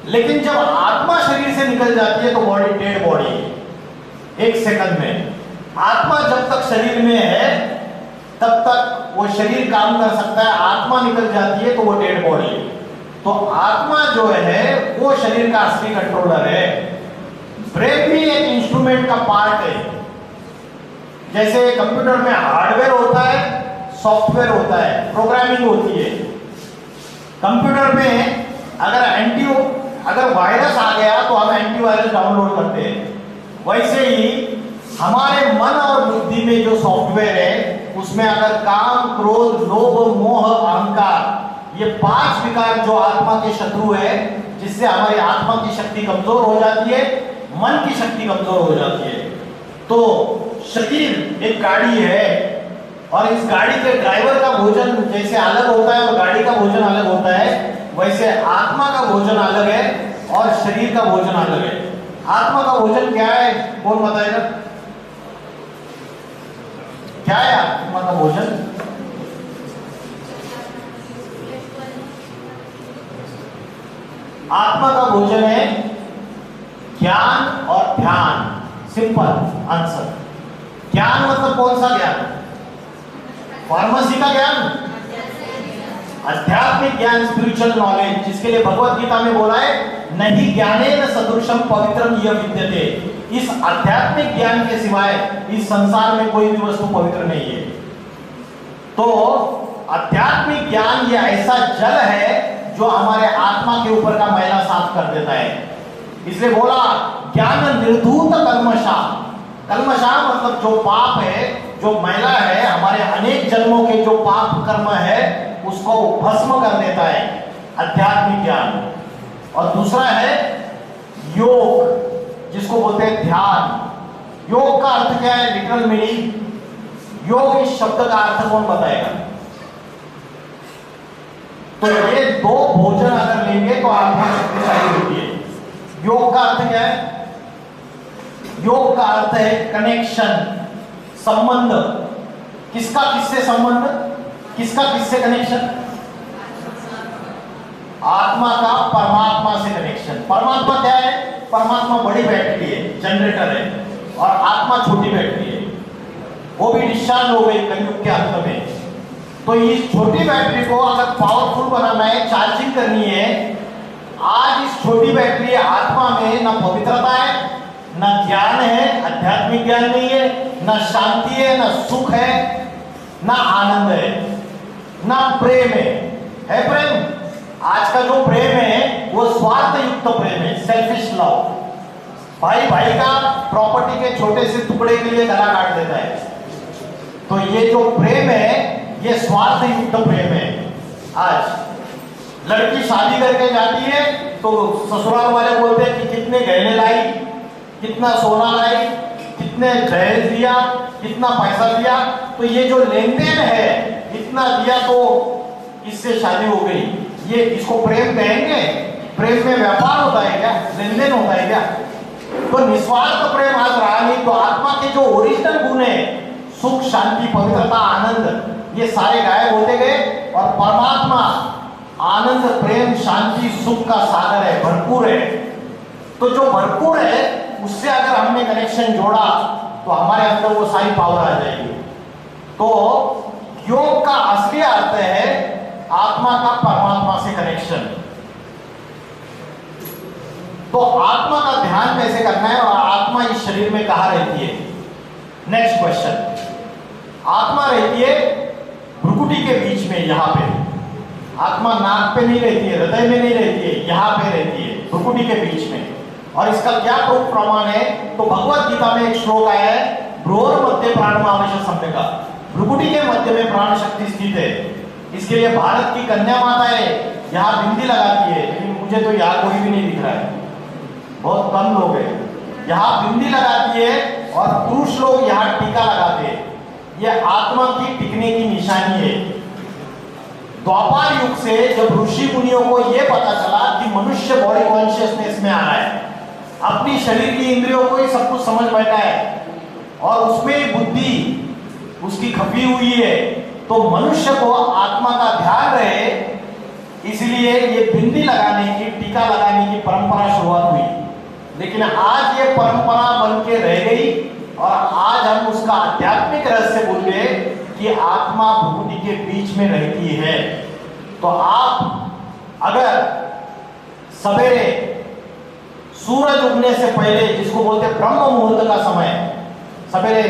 लेकिन जब आत्मा शरीर से निकल जाती है तो बॉडी डेड बॉडी है। 1 सेकंड में आत्मा जब तक शरीर में है तब तक वो शरीर काम कर सकता है। आत्मा निकल जाती है तो वो डेड बॉडी है। तो आत्मा जो है वो शरीर का असली कंट्रोलर है। ब्रेन भी एक इंस्ट्रूमेंट का पार्ट है। जैसे कंप्यूटर में हार्डवेयर होता है, सॉफ्टवेयर होता है, प्रोग्रामिंग होती है। कंप्यूटर में अगर वायरस आ गया तो हम एंटीवायरस डाउनलोड करते हैं। वैसे ही हमारे मन और बुद्धि में जो सॉफ्टवेयर है उसमें अगर काम, क्रोध, लोभ, मोह, अहंकार, ये 5 विकार जो आत्मा के शत्रु है, जिससे हमारी आत्मा की शक्ति कमजोर हो जाती है, मन की शक्ति कमजोर हो जाती है। तो शरीर एक गाड़ी है और इस गाड़ी के ड्राइवर का भोजन जैसे अलग होता है और गाड़ी का भोजन अलग होता है, वैसे आत्मा का भोजन अलग है और शरीर का भोजन अलग है। आत्मा का भोजन क्या है? कौन बताएगा? क्या है आत्मा का भोजन? आत्मा का भोजन है ज्ञान और ध्यान। Simple answer. ज्ञान मतलब कौन सा ज्ञान? फार्मेसी का ज्ञान, आध्यात्मिक ज्ञान, स्पिरिचुअल नॉलेज, जिसके लिए भगवत गीता में बोला है नहीं ज्ञानेन सदृशम पवित्रम यह विद्यते। इस आध्यात्मिक ज्ञान के सिवाय इस संसार में कोई भी वस्तु पवित्र नहीं है। तो आध्यात्मिक ज्ञान ये ऐसा जल है जो हमारे आत्मा के ऊपर का मैला साफ कर देता है। इसलिए बोला ज्ञान निर्धूत कल्मषा। कल्मषा मतलब जो पाप है, जो मैला है, हमारे अनेक जन्मों के जो पाप कर्म है उसको भस्म कर देता है आध्यात्मिक ज्ञान। और दूसरा है योग, जिसको बोलते हैं ध्यान। योग का अर्थ क्या है? Literal meaning. योग इस शब्द का अर्थ कौन बताएगा? तो ये 2 भोजन अगर लेंगे तो आत्मा शक्तिशाली होती है। योग का अर्थ क्या है? योग का अर्थ है कनेक्शन, संबंध। किसका किससे संबंध? किसका किससे कनेक्शन? आत्मा का परमात्मा से कनेक्शन। परमात्मा क्या है? परमात्मा बड़ी बैटरी है, जनरेटर है, और आत्मा छोटी बैटरी है। वो भी डिस्चार्ज हो गई कलयुग के अंत में। तो इस छोटी बैटरी को अगर पावरफुल बनाना है, चार्जिंग करनी है, आज इस छोटी बैटरी आत्मा में न पवित्रता है, न ज्ञान है, आध्यात्मिक ज्ञान नहीं है, न शांति है, न सुख है, न आनंद है, न प्रेम है प्रेम? आज का जो प्रेम है वो स्वार्थ युक्त प्रेम है, सेल्फिश लव। भाई भाई का प्रॉपर्टी के छोटे से टुकड़े के लिए गला काट देता है। तो ये जो प्रेम है ये स्वार्थ युक्त प्रेम है। आज लड़की शादी करके जाती है तो ससुराल वाले बोलते हैं कि कितने गहने लाई, कितना सोना लाई, कितने दहेज दिया, कितना पैसा दिया। तो ये जो लेन देन है इतना दिया तो इससे शादी हो गई, ये इसको प्रेम कहेंगे? प्रेम में व्यापार होता है क्या? लेन देन होता है क्या? तो निस्वार्थ प्रेम आज रहा नहीं। तो आत्मा के जो ओरिजिनल गुण है, सुख, शांति, पवित्रता, आनंद, ये सारे गायब होते गए और परमात्मा आनंद, प्रेम, शांति, सुख का सागर है, भरपूर है। तो जो भरपूर है उससे अगर हमने कनेक्शन जोड़ा तो हमारे अंदर वो सारी पावर आ जाएगी। तो योग का असली अर्थ है आत्मा का परमात्मा से कनेक्शन। तो आत्मा का ध्यान कैसे करना है और आत्मा इस शरीर में कहां रहती है? Next question. आत्मा रहती है भ्रुकुटी के बीच में, यहां पे। आत्मा नाक पे नहीं रहती है, हृदय में नहीं रहती है, यहां पे रहती है, भ्रुकुटी के बीच में। और इसका क्या प्रूफ प्रमाण है? तो भगवत गीता में एक श्लोक आया है, भ्रूर मध्य प्राणमावेश सम्यक, भ्रुकुटी के मध्य में प्राण शक्ति स्थित है। इसके लिए भारत की कन्या माताएं यहाँ बिंदी लगाती है, लेकिन मुझे तो यहाँ कोई भी नहीं दिख रहा है, बहुत कम लोग हैं। यहाँ बिंदी लगाती है और पुरुष लोग यहाँ टीका लगाते हैं। यह आत्मा की टिकने की निशानी है। द्वापर युग से जब ऋषि मुनियों को यह पता चला कि मनुष्य बॉडी कॉन्शियसनेस में आ रहा है, अपनी शरीर की इंद्रियों को ही सब कुछ समझ बैठा है और उसमें बुद्धि उसकी खपी हुई है, तो मनुष्य को आत्मा का ध्यान रहे, इसलिए ये बिंदी लगाने की, टीका लगाने की परंपरा शुरुआत हुई। लेकिन आज ये परंपरा बन के रह गई और आज हम उसका आध्यात्मिक रहस्य बोल गए कि आत्मा भ्रुकुटी के बीच में रहती है। तो आप अगर सवेरे सूरज उगने से पहले, जिसको बोलते हैं ब्रह्म मुहूर्त का समय, सवेरे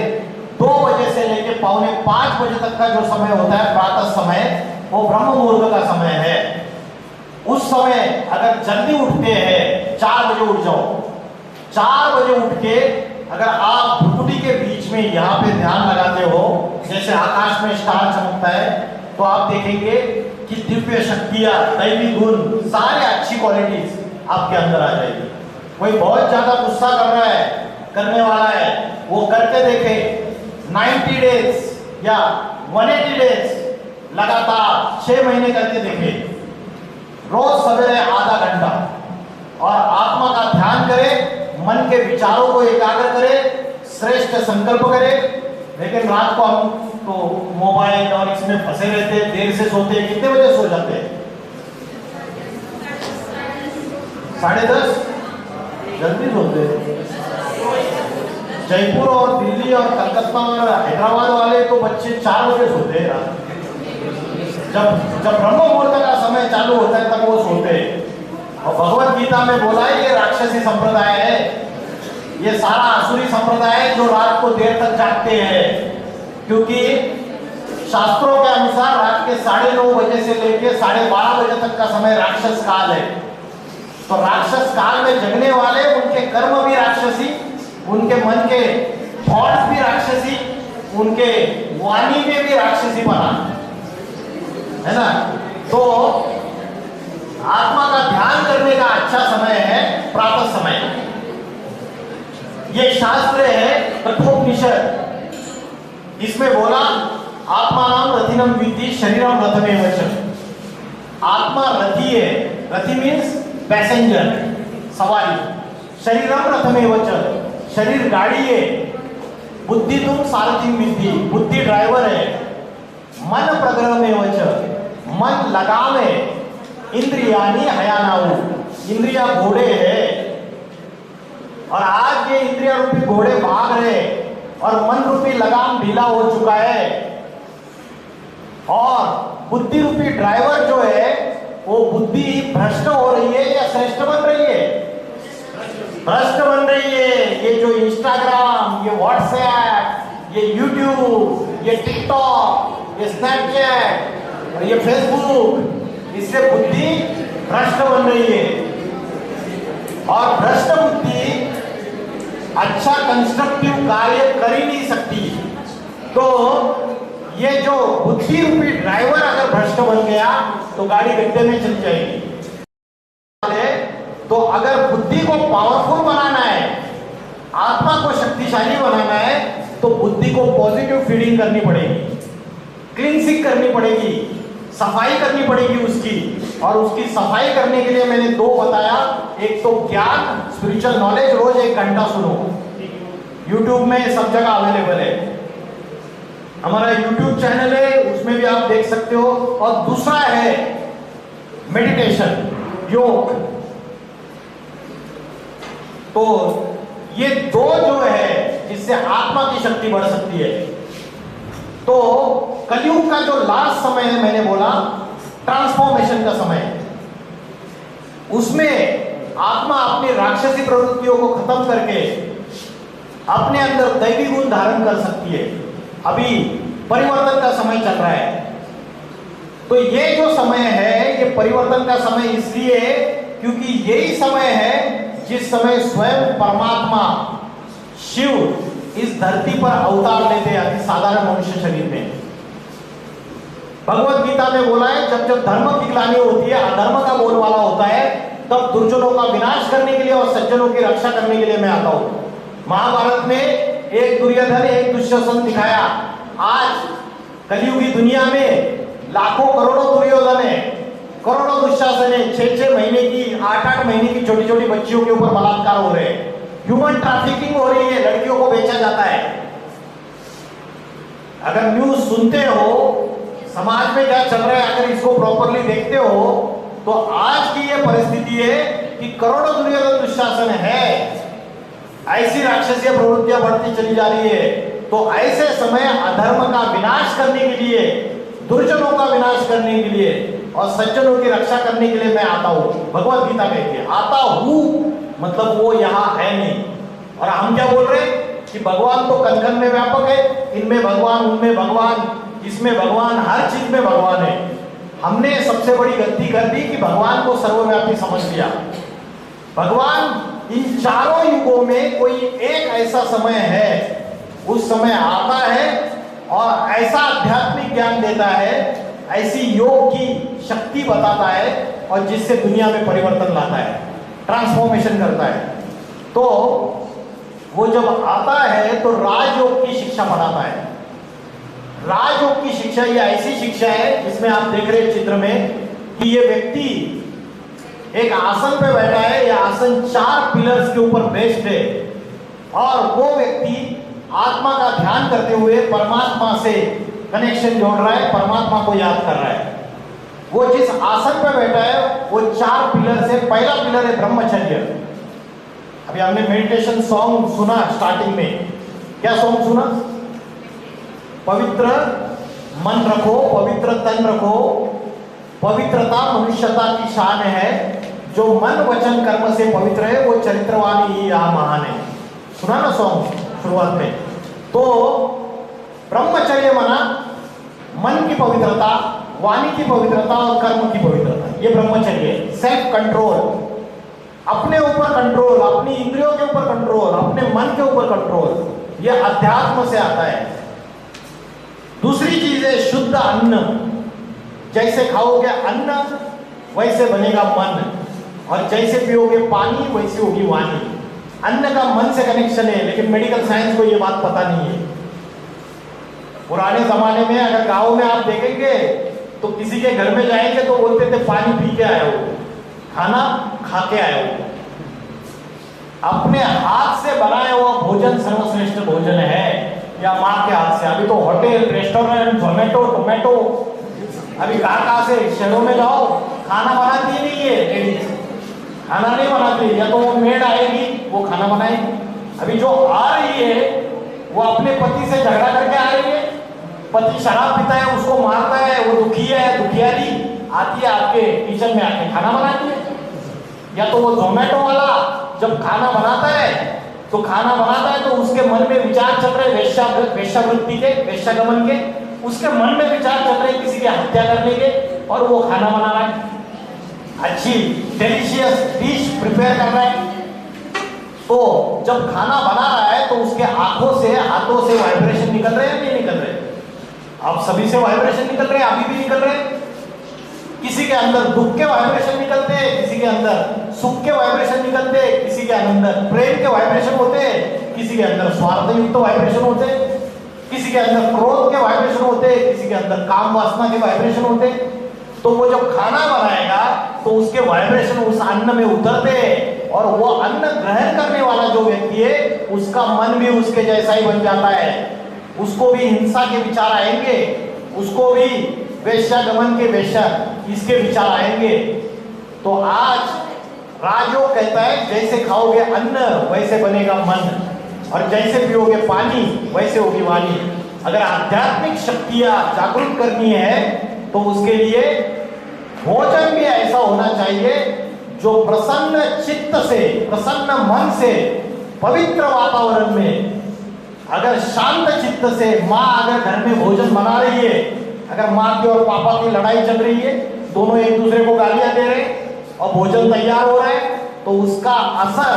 2 बजे से लेकर 4:45 बजे तक का जो समय होता है प्रातः समय, वो ब्रह्म मुहूर्त का समय है। उस समय अगर जल्दी उठते हैं, 4 बजे उठ जाओ, 4 बजे उठ के अगर आप भ्रुकुटी के बीच में यहाँ पे ध्यान लगाते हो, जैसे आकाश में स्टार चमकता है, तो आप देखेंगे कि दिव्य शक्तियां, दैवी गुण, सारे अच्छी क्वालिटीज आपके अंदर आ जाएगी। कोई बहुत ज्यादा गुस्सा कर रहा है, करने वाला है, वो करके देखे 90 डेज या 180 डेज लगातार 6 महीने करके देखे, रोज सवेरे आधा घंटा, और आत्मा का ध्यान करे, मन के विचारों को एकाग्र करे, श्रेष्ठ संकल्प करे। लेकिन रात को हम तो मोबाइल और इसमें फंसे रहते हैं, देर से सोते हैं। कितने बजे सो जाते हैं? 10:30? जल्दी सोते हैं। जयपुर और दिल्ली और कलकत्ता और हैदराबाद वाले तो बच्चे 4 बजे सोते हैं रात। जब ब्रह्म मुहूर्त का समय चालू होता है तब वो सोते हैं। और भगवत गीता में बोला है ये राक्षसी संप्रदाय है, ये सारा आसुरी संप्रदाय है जो रात को देर तक जागते हैं, क्योंकि शास्त्रों के अनुसार रात के 9:30 बजे से लेकर 12:30 बजे तक का समय राक्षस काल है। तो राक्षस काल में जगने वाले, उनके कर्म भी राक्षसी, उनके मन के थॉट्स भी राक्षसी, उनके वाणी में भी राक्षसी बना है ना। तो आत्मा का ध्यान करने का अच्छा समय है प्रातः समय। ये शास्त्र है कठोपनिषद, इसमें बोला आत्मानाम रथिनम विद्धि शरीरम रथमेव च। आत्मा रथी है, रथी मीन्स पैसेंजर, सवारी। शरीरम रथमेव च, शरीर गाड़ी है। बुद्धि तुम सारथी विद्धि, बुद्धि ड्राइवर है। मन प्रग्रहमेव च, मन लगाम है। इंद्रियानी हयानाऊ, इंद्रिया घोड़े है, और आज ये इंद्रिया रूपी घोड़े भाग रहे और मन रूपी लगाम ढीला हो चुका है, और बुद्धि रूपी ड्राइवर जो है वो बुद्धि भ्रष्ट हो रही है या श्रेष्ठ बन रही है? भ्रष्ट बन रही है। ये जो इंस्टाग्राम, ये व्हाट्सएप, ये यूट्यूब, ये टिकटॉक, ये स्नैपचैट और ये फेसबुक, इससे बुद्धि भ्रष्ट बन रही है। और भ्रष्ट बुद्धि अच्छा कंस्ट्रक्टिव कार्य कर ही नहीं सकती। तो ये जो बुद्धि रूपी ड्राइवर अगर भ्रष्ट बन गया तो गाड़ी गड्ढे में चली जाएगी। तो अगर बुद्धि को पावरफुल बनाना है, आत्मा को शक्तिशाली बनाना है, तो बुद्धि को पॉजिटिव फीडिंग करनी पड़ेगी, क्लींसिंग करनी पड़ेगी, सफाई करनी पड़ेगी उसकी। और उसकी सफाई करने के लिए मैंने दो बताया, एक तो ज्ञान, स्पिरिचुअल नॉलेज, रोज 1 घंटा सुनो, YouTube में सब जगह अवेलेबल है, हमारा YouTube चैनल है, उसमें भी आप देख सकते हो। और दूसरा है मेडिटेशन, योग। तो ये दो जो है जिससे आत्मा की शक्ति बढ़ सकती है। तो कलयुग का जो लास्ट समय है, मैंने बोला ट्रांसफॉर्मेशन का समय, उसमें आत्मा अपनी राक्षसी प्रवृत्तियों को खत्म करके अपने अंदर दैवी गुण धारण कर सकती है। अभी परिवर्तन का समय चल रहा है। तो ये जो समय है, ये परिवर्तन का समय इसलिए क्योंकि यही समय है जिस समय स्वयं परमात्मा शिव इस धरती पर अवतार लेते हैं अति साधारण मनुष्य शरीर में। भगवत गीता में बोला है, जब जब धर्म की ग्लानि होती है, अधर्म का बोलबाला होता है, तब दुर्जनों का विनाश करने के लिए और सज्जनों की रक्षा करने के लिए मैं आता हूं। महाभारत में एक दुर्योधन एक दुशासन दिखाया। आज कलयुगी दुनिया में लाखों करोड़ों दुर्योधन है, करोड़ों दुशासन है, 6-6 महीने की 8-8 महीने की छोटी छोटी बच्चियों के ऊपर बलात्कार हो रहे हैं, ह्यूमन ट्रैफिकिंग हो रही है, लड़कियों को बेचा जाता है। अगर न्यूज सुनते हो समाज में क्या चल रहा है, अगर इसको प्रॉपरली देखते हो, तो आज की ये परिस्थिति है कि करोड़ों दुर्योधन दुशासन है, ऐसी राक्षसीय प्रवृत्तियां बढ़ती चली जा रही है। तो ऐसे समय अधर्म का विनाश करने के लिए, दुर्जनों का विनाश करने के लिए और सज्जनों की रक्षा करने के लिए मैं आता हूं। भगवत गीता कहती है आता हूं, मतलब वो यहां है नहीं। और हम क्या बोल रहे हैं कि भगवान तो कण कण में व्यापक है, इनमें भगवान, उनमें भगवान, इसमें भगवान, हर चीज में भगवान है। हमने सबसे बड़ी गलती कर दी कि भगवान को सर्वव्यापी समझ लिया। भगवान इन चारों युगों में कोई एक ऐसा समय है, उस समय आता है और ऐसा आध्यात्मिक ज्ञान देता है, ऐसी योग की शक्ति बताता है और जिससे दुनिया में परिवर्तन लाता है, ट्रांसफॉर्मेशन करता है। तो वो जब आता है तो राजयोग की शिक्षा पढ़ाता है। राजयोग की शिक्षा ये ऐसी शिक्षा है जिसमें आप देख रहे हैं चित्र में कि ये व्यक्ति एक आसन पे बैठा है, यह आसन 4 पिलर्स के ऊपर बेस्ड है और वो व्यक्ति आत्मा का ध्यान करते हुए परमात्मा से कनेक्शन जोड़ रहा है, परमात्मा को याद कर रहा है। वो जिस आसन पे बैठा है वो 4 पिलर से, पहला पिलर है ब्रह्मचर्य। अभी हमने मेडिटेशन सॉन्ग सुना स्टार्टिंग में, क्या सॉन्ग सुना? पवित्र मन रखो, पवित्र तन रखो, पवित्रता मनुष्यता की शान है, जो मन वचन कर्म से पवित्र है वो चरित्रवान ही यहाँ महान है। सुना ना सॉन्ग शुरुआत में? तो ब्रह्मचर्य मना मन की पवित्रता, वाणी की पवित्रता और कर्म की पवित्रता, ये ब्रह्मचर्य है। सेल्फ कंट्रोल, अपने ऊपर कंट्रोल, अपनी इंद्रियों के ऊपर कंट्रोल, अपने मन के ऊपर कंट्रोल, ये अध्यात्म से आता है। दूसरी चीज है शुद्ध अन्न, जैसे खाओगे अन्न वैसे बनेगा मन, और जैसे पियोगे पानी वैसे होगी वाणी। अन्न का मन से कनेक्शन है, लेकिन मेडिकल साइंस को ये बात पता नहीं है। पुराने जमाने में अगर गांव में आप देखेंगे तो किसी के घर में जाएंगे तो बोलते थे पानी पी के आए हो, खाना खा के आए हो। अपने हाथ से बनाया हुआ भोजन सर्वश्रेष्ठ भोजन है, या माँ के हाथ से। अभी तो होटल, रेस्टोरेंट, जोमेटो, टोमेटो, अभी कहाँ से शहरों में जाओ, खाना बनाती नहीं है लेडीज, खाना नहीं बनाती, या तो वो मेड आएगी वो खाना बनाएगी। अभी जो आ रही है वो अपने पति से झगड़ा करके आ रही है, पति शराब पीता है, उसको मारता है, वो दुखी है, दुखियारी आती है आपके किचन में आके खाना बनाती है। या तो वो जोमेटो वाला जब खाना बनाता है तो उसके मन में विचार चल रहे वेश्यावृत्ति के, वेश्यागमन के, उसके मन में विचार चल रहे किसी की हत्या करने के, और वो खाना बना रहा है, अच्छी डिलीशियस डिश प्रिपेयर कर रहा है। तो जब खाना बना रहा है तो उसके आंखों से, हाथों से वाइब्रेशन निकल रहे हैं नहीं निकल रहे? आप सभी से वाइब्रेशन निकल रहे हैं, अभी भी निकल रहे हैं। किसी के अंदर दुख के वाइब्रेशन निकलते हैं, किसी के अंदर सुख के वाइब्रेशन निकलते हैं, किसी के अंदर प्रेम के वाइब्रेशन होते हैं, किसी के अंदर स्वार्थ युक्त वाइब्रेशन होते हैं, किसी के अंदर क्रोध के वाइब्रेशन होते हैं, किसी के अंदर काम वासना के वाइब्रेशन होते हैं। तो वो जब खाना बनाएगा तो उसके वाइब्रेशन उस अन्न में उतरते हैं, और वो अन्न ग्रहण करने वाला जो व्यक्ति है उसका मन भी उसके जैसा ही बन जाता है। उसको भी हिंसा के विचार आएंगे, उसको भी वेश्यागमन के वेश्या इसके विचार आएंगे। तो आज राजयोग कहता है जैसे खाओगे अन्न वैसे बनेगा मन, और जैसे पियोगे पानी वैसे होगी वाणी। अगर आध्यात्मिक शक्तियां जागरूक करनी है तो उसके लिए भोजन भी ऐसा होना चाहिए जो प्रसन्न चित्त से, प्रसन्न मन से, पवित्र वातावरण में, अगर शांत चित्त से माँ अगर घर में भोजन बना रही है, अगर माँ की और पापा की लड़ाई चल रही है, दोनों एक दूसरे को गालियां दे रहे हैं और भोजन तैयार हो रहा है, तो उसका असर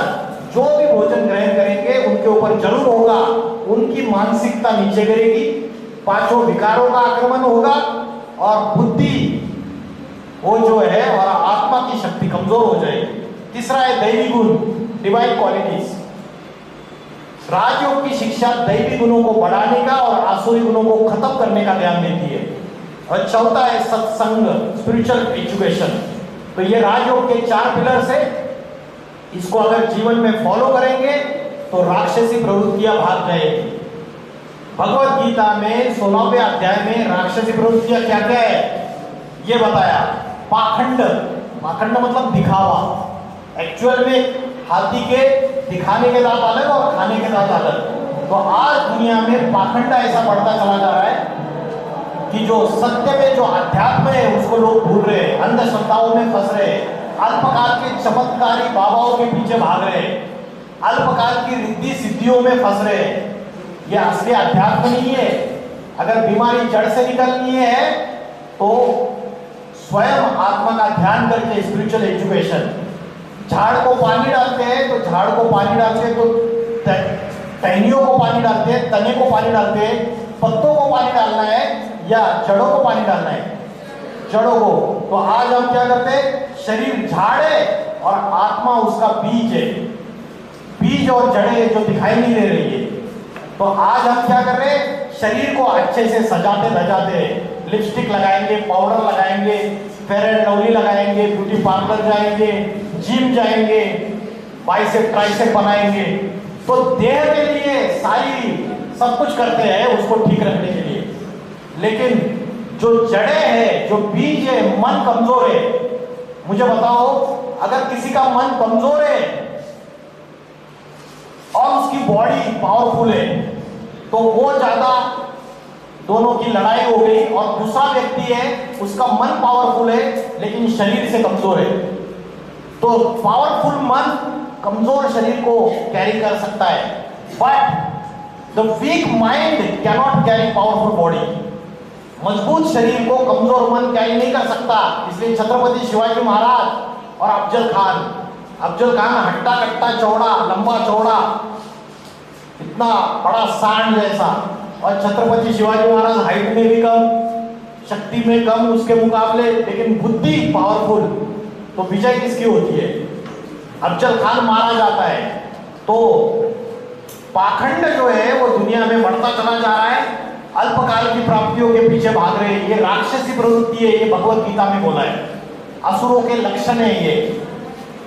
जो भी भोजन ग्रहण करेंगे उनके ऊपर जरूर होगा। उनकी मानसिकता नीचे गिरेगी, पांचों विकारों का आक्रमण होगा, और बुद्धि वो जो है और आत्मा की शक्ति कमजोर हो जाएगी। तीसरा है दैवी गुण, डिवाइन क्वालिटीज। राजयोग की शिक्षा दैवी गुणों को बढ़ाने का और आसुरी गुणों को खत्म करने का ध्यान देती है। और चौथा है सत्संग, स्पिरिचुअल एजुकेशन। तो ये राजयोग के 4 पिलर्स है। इसको अगर जीवन में फॉलो करेंगे तो राक्षसी प्रवृत्तियां भाग जाएगी। भगवत गीता में 16वें अध्याय में राक्षसी प्रवृत्तियां क्या क्या है ये बताया। पाखंड, पाखंड मतलब दिखावा। एक्चुअल में हाथी के दिखाने के दांत अलग और खाने के दांत अलग। तो आज दुनिया में पाखंड ऐसा बढ़ता चला जा रहा है कि जो सत्य में जो अध्यात्म है उसको लोग भूल रहे हैं, अंधश्रद्धाओं में फंस रहे हैं, अल्पकाल के चमत्कारी बाबाओं के पीछे भाग रहे हैं, अल्पकाल की रिद्धि सिद्धियों में फंस रहे हैं। यह असली अध्यात्म नहीं है। अगर बीमारी जड़ से निकलनी है तो स्वयं आत्मा का ध्यान करके स्पिरिचुअल एजुकेशन। झाड़ को पानी डालते हैं तो झाड़ को पानी डालते हैं, तो टहनियों को पानी डालते हैं, तने को पानी डालते हैं, पत्तों को पानी डालना है या जड़ों को पानी डालना है? जड़ों को। तो आज हम क्या करते हैं, शरीर झाड़ है और आत्मा उसका बीज है। बीज और जड़ें जो दिखाई नहीं दे रही है। तो आज हम क्या कर रहे हैं, शरीर को अच्छे से सजाते धजाते हैं। लिपस्टिक लगाएंगे, पाउडर लगाएंगे, फेयर एंड लवली लगाएंगे, ब्यूटी पार्लर जाएंगे, जिम जाएंगे, बाइसेप ट्राइसेप बनाएंगे। तो देह के लिए सारी सब कुछ करते हैं उसको ठीक रखने के लिए, लेकिन जो जड़ें है, जो बीज है, मन कमजोर है। मुझे बताओ, अगर किसी का मन कमजोर है और उसकी बॉडी पावरफुल है तो वो ज्यादा, दोनों की लड़ाई हो गई। और दूसरा व्यक्ति है उसका मन पावरफुल है लेकिन शरीर से कमजोर है, तो पावरफुल मन कमजोर शरीर को कैरी कर सकता है, but the weak mind can not carry powerful body. मजबूत शरीर को कमजोर मन कैरी नहीं कर सकता। इसलिए छत्रपति शिवाजी महाराज और अफजल खान हट्टा कट्टा चौड़ा, लंबा चौड़ा, इतना बड़ा सांड जैसा, और छत्रपति शिवाजी महाराज हाइट में भी कम, शक्ति में कम उसके मुकाबले, लेकिन बुद्धि पावरफुल। तो विजय किसकी होती है? अफजल खान मारा जाता है। तो पाखंड जो है वो दुनिया में बढ़ता चला जा रहा है। अल्पकाल की प्राप्तियों के पीछे भाग रहे हैं। ये राक्षसी प्रवृत्ति है, ये भगवत गीता में बोला है। असुरों के लक्षण है ये।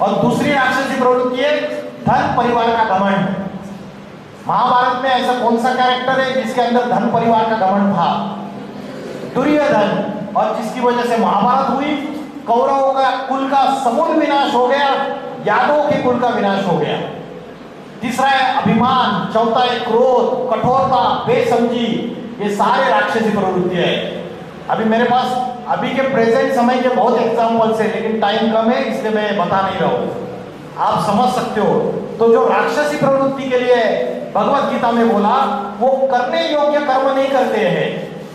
और दूसरी राक्षसी प्रवृत्ति है धन परिवार का घमंड। महाभारत में ऐसा कौन सा कैरेक्टर है जिसके अंदर धन परिवार का घमंड था? दुर्योधन। और जिसकी वजह से महाभारत हुई, कौरवों का कुल का समूल विनाश हो गया, यादवों के कुल का विनाश हो गया। तीसरा है अभिमान, चौथा है क्रोध, कठोरता, बेसमझी। ये सारे राक्षसी प्रवृत्तियां हैं। अभी मेरे पास अभी के प्रेजेंट समय के बहुत एग्जाम्पल्स है, लेकिन टाइम कम है इसलिए मैं बता नहीं रहा हूं, आप समझ सकते हो। तो जो राक्षसी प्रवृत्ति के लिए भगवत गीता में बोला, वो करने योग्य कर्म नहीं करते हैं,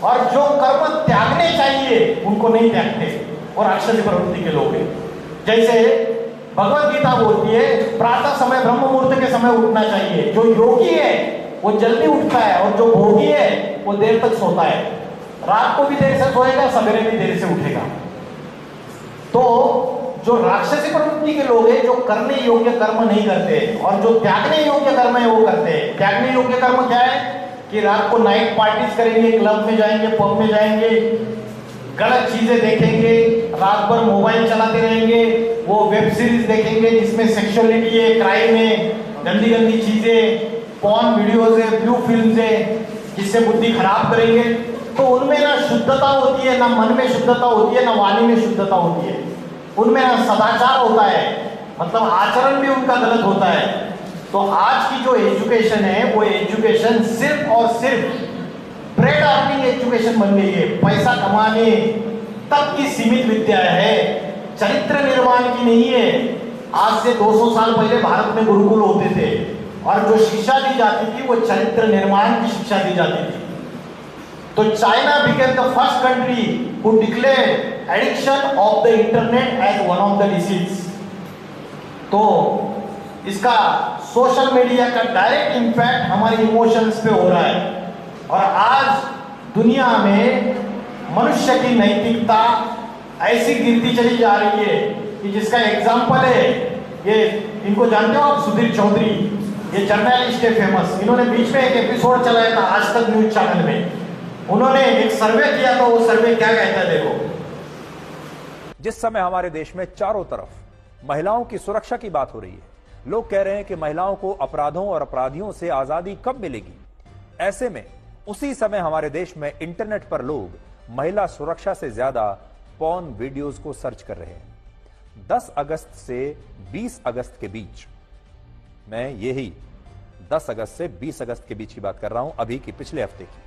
और जो कर्म त्यागने चाहिए उनको नहीं त्यागते, वो राक्षसी प्रवृत्ति के लोग हैं। जैसे भगवत गीता बोलती है प्रातः समय ब्रह्म मुहूर्त के समय उठना चाहिए। जो योगी है वो जल्दी उठता है, और जो भोगी है वो देर तक सोता है। रात को भी देर से सोएगा, सवेरे भी देर से उठेगा। तो जो राक्षसी प्रवृत्ति के लोग हैं, जो करने योग्य कर्म नहीं करते और जो त्यागने योग्य कर्म है वो करते हैं। त्यागने योग्य कर्म क्या है कि रात को नाइट पार्टीज करेंगे, क्लब में जाएंगे, पब में जाएंगे, गलत चीजें देखेंगे, रात भर मोबाइल चलाते रहेंगे, वो वेब सीरीज देखेंगे जिसमें सेक्सुअलिटी है, क्राइम है, गंदी गंदी चीजें, पॉर्न वीडियोज है, ब्लू फिल्म है, जिससे बुद्धि खराब करेंगे। तो उनमें ना शुद्धता होती है, ना मन में शुद्धता होती है, ना वाणी में शुद्धता होती है, उनमें ना सदाचार होता है, मतलब आचरण भी उनका गलत होता है। तो आज की जो एजुकेशन है वो एजुकेशन सिर्फ और सिर्फ ब्रेड अर्निंग एजुकेशन बन गई है, पैसा कमाने तक की सीमित विद्या है, चरित्र निर्माण की नहीं है। आज से 200 साल पहले भारत में गुरुकुल होते थे और जो शिक्षा दी जाती थी वो चरित्र निर्माण की शिक्षा दी जाती थी। तो China became the first country who declared addiction of the internet as one of the disease. तो इसका सोशल मीडिया का डायरेक्ट इंपैक्ट हमारे इमोशंस पे हो रहा है और आज दुनिया में मनुष्य की नैतिकता ऐसी गिरती चली जा रही है कि जिसका एग्जाम्पल है ये, इनको जानते हो आप, सुधीर चौधरी, ये जर्नलिस्ट है फेमस। इन्होंने बीच में एक एपिसोड चलाया था आज तक न्यूज चैनल में, उन्होंने एक सर्वे किया था। वो सर्वे क्या कहता है देखो। जिस समय हमारे देश में चारों तरफ महिलाओं की सुरक्षा की बात हो रही है, लोग कह रहे हैं कि महिलाओं को अपराधों और अपराधियों से आजादी कब मिलेगी, ऐसे में उसी समय हमारे देश में इंटरनेट पर लोग महिला सुरक्षा से ज्यादा पॉर्न वीडियोस को सर्च कर रहे हैं। 10 अगस्त से 20 अगस्त के बीच, मैं यही 10 अगस्त से 20 अगस्त के बीच की बात कर रहा हूं, अभी की पिछले हफ्ते की,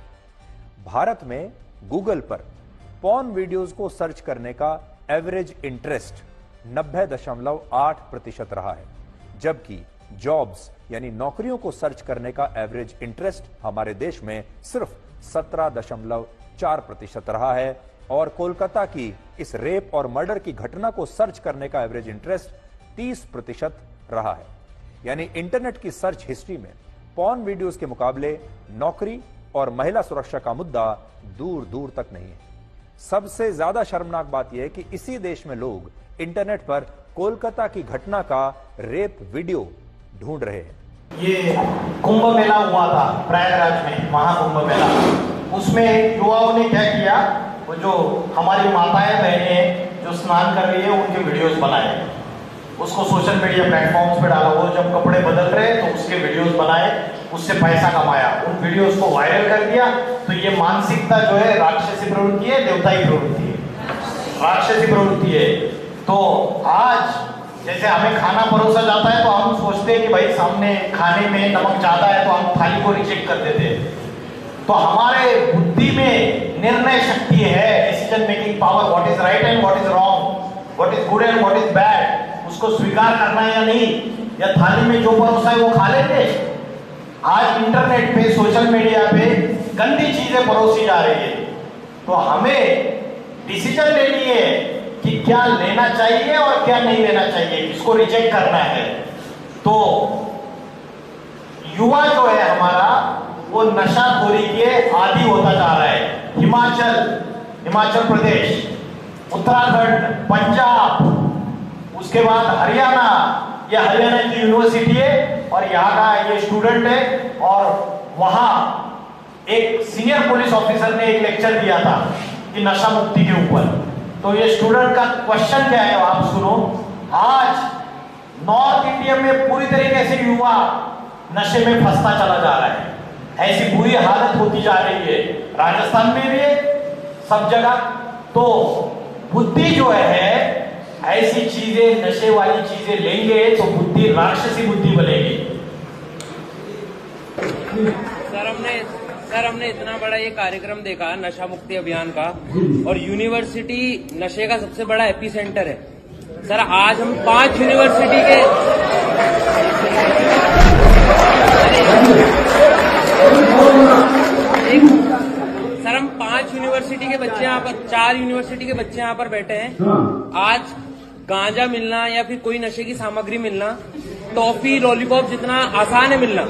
भारत में गूगल पर पॉर्न वीडियोस को सर्च करने का एवरेज इंटरेस्ट 90.8% रहा है, जबकि जॉब्स यानी नौकरियों को सर्च करने का एवरेज इंटरेस्ट हमारे देश में सिर्फ 17.4% रहा है। और कोलकाता की इस रेप और मर्डर की घटना को सर्च करने का एवरेज इंटरेस्ट 30% रहा है। यानी इंटरनेट की सर्च हिस्ट्री में पॉर्न वीडियोस के मुकाबले नौकरी और महिला सुरक्षा का मुद्दा दूर दूर तक नहीं है। सबसे ज्यादा शर्मनाक बात यह है कि इसी देश में लोग इंटरनेट पर कोलकाता की घटना का रेप वीडियो ढूंढ रहे हैं। ये कुंभ मेला हुआ था प्रयागराज में, महाकुंभ मेला, उसमें युवाओं ने क्या किया, वो जो हमारी माताएं बहनें जो स्नान कर रही है उनके वीडियोस बनाए, उसको सोशल मीडिया प्लेटफॉर्म्स पे डाला। वो जब कपड़े बदल रहे तो उसके वीडियोस बनाए, उससे पैसा कमाया, उन वीडियोस को वायरल कर दिया। तो ये मानसिकता जो है राक्षसी प्रवृत्ति है, देवताई प्रवृत्ति है, राक्षसी प्रवृत्ति है। तो आज जैसे हमें खाना परोसा जाता है तो हम सोचते हैं कि भाई सामने खाने में नमक ज्यादा है तो हम थाली को रिजेक्ट कर देते हैं। तो हमारे बुद्धि में निर्णय शक्ति है, decision making power, what is right and what is wrong, what is good and what is bad, उसको स्वीकार करना है या नहीं, या थाली में जो परोसा है वो खा लेते। आज इंटरनेट पे, सोशल मीडिया पे गंदी चीजें परोसी जा रही है। तो हमें डिसीजन लेनी है कि क्या लेना चाहिए और क्या नहीं लेना चाहिए, किसको रिजेक्ट करना है। तो युवा जो है हमारा वो नशाखोरी के आदी होता जा रहा है। हिमाचल प्रदेश, उत्तराखंड, पंजाब, उसके बाद हरियाणा, ये हरियाणा की यूनिवर्सिटी है और यहाँ का ये स्टूडेंट है। और वहां एक सीनियर पुलिस ऑफिसर ने एक लेक्चर दिया था कि नशा मुक्ति के ऊपर। तो ये स्टूडेंट का क्वेश्चन क्या है आप सुनो। आज नॉर्थ इंडिया में पूरी तरीके से युवा नशे में फंसता चला जा रहा है, ऐसी बुरी हालत होती जा रही है, राजस्थान में भी है, सब जगह। तो बुद्धि जो है, ऐसी चीजें, नशे वाली चीजें लेंगे तो बुद्धि राक्षसी बुद्धि बनेगी। सर हमने इतना बड़ा ये कार्यक्रम देखा नशा मुक्ति अभियान का, और यूनिवर्सिटी नशे का सबसे बड़ा एपी सेंटर है। सर आज हम 5 यूनिवर्सिटी के सर हम 5 यूनिवर्सिटी के बच्चे यहाँ पर, 4 यूनिवर्सिटी के बच्चे यहाँ पर बैठे हैं। आज गांजा मिलना या फिर कोई नशे की सामग्री मिलना, टॉफी, लॉलीपॉप जितना आसान है मिलना,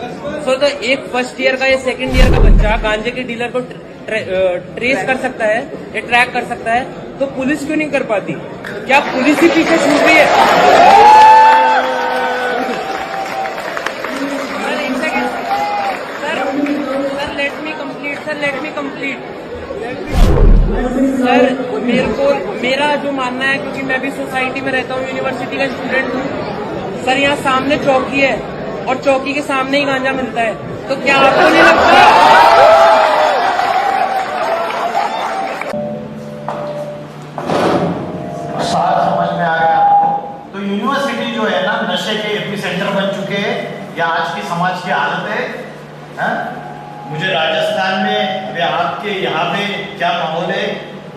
सो तो एक फर्स्ट ईयर का या सेकंड ईयर का बच्चा गांजे के डीलर को ट्रेस कर सकता है या ट्रैक कर सकता है, तो पुलिस क्यों नहीं कर पाती? क्या पुलिस ही पीछे छूट रही है? सर एक second sir let me complete sir, मेरा जो मानना है, क्योंकि मैं भी सोसाइटी में रहता हूँ, यूनिवर्सिटी का स्टूडेंट हूँ सर, यहाँ सामने चौकी है और चौकी के सामने ही गांजा मिलता है, तो क्या आपको नहीं लगता? सार समझ में आ गया आपको? तो यूनिवर्सिटी जो है ना, नशे के एपिसेंटर बन चुके हैं, या आज की समाज की हालत है? मुझे राजस्थान में वे आपके यहाँ पे क्या माहौल है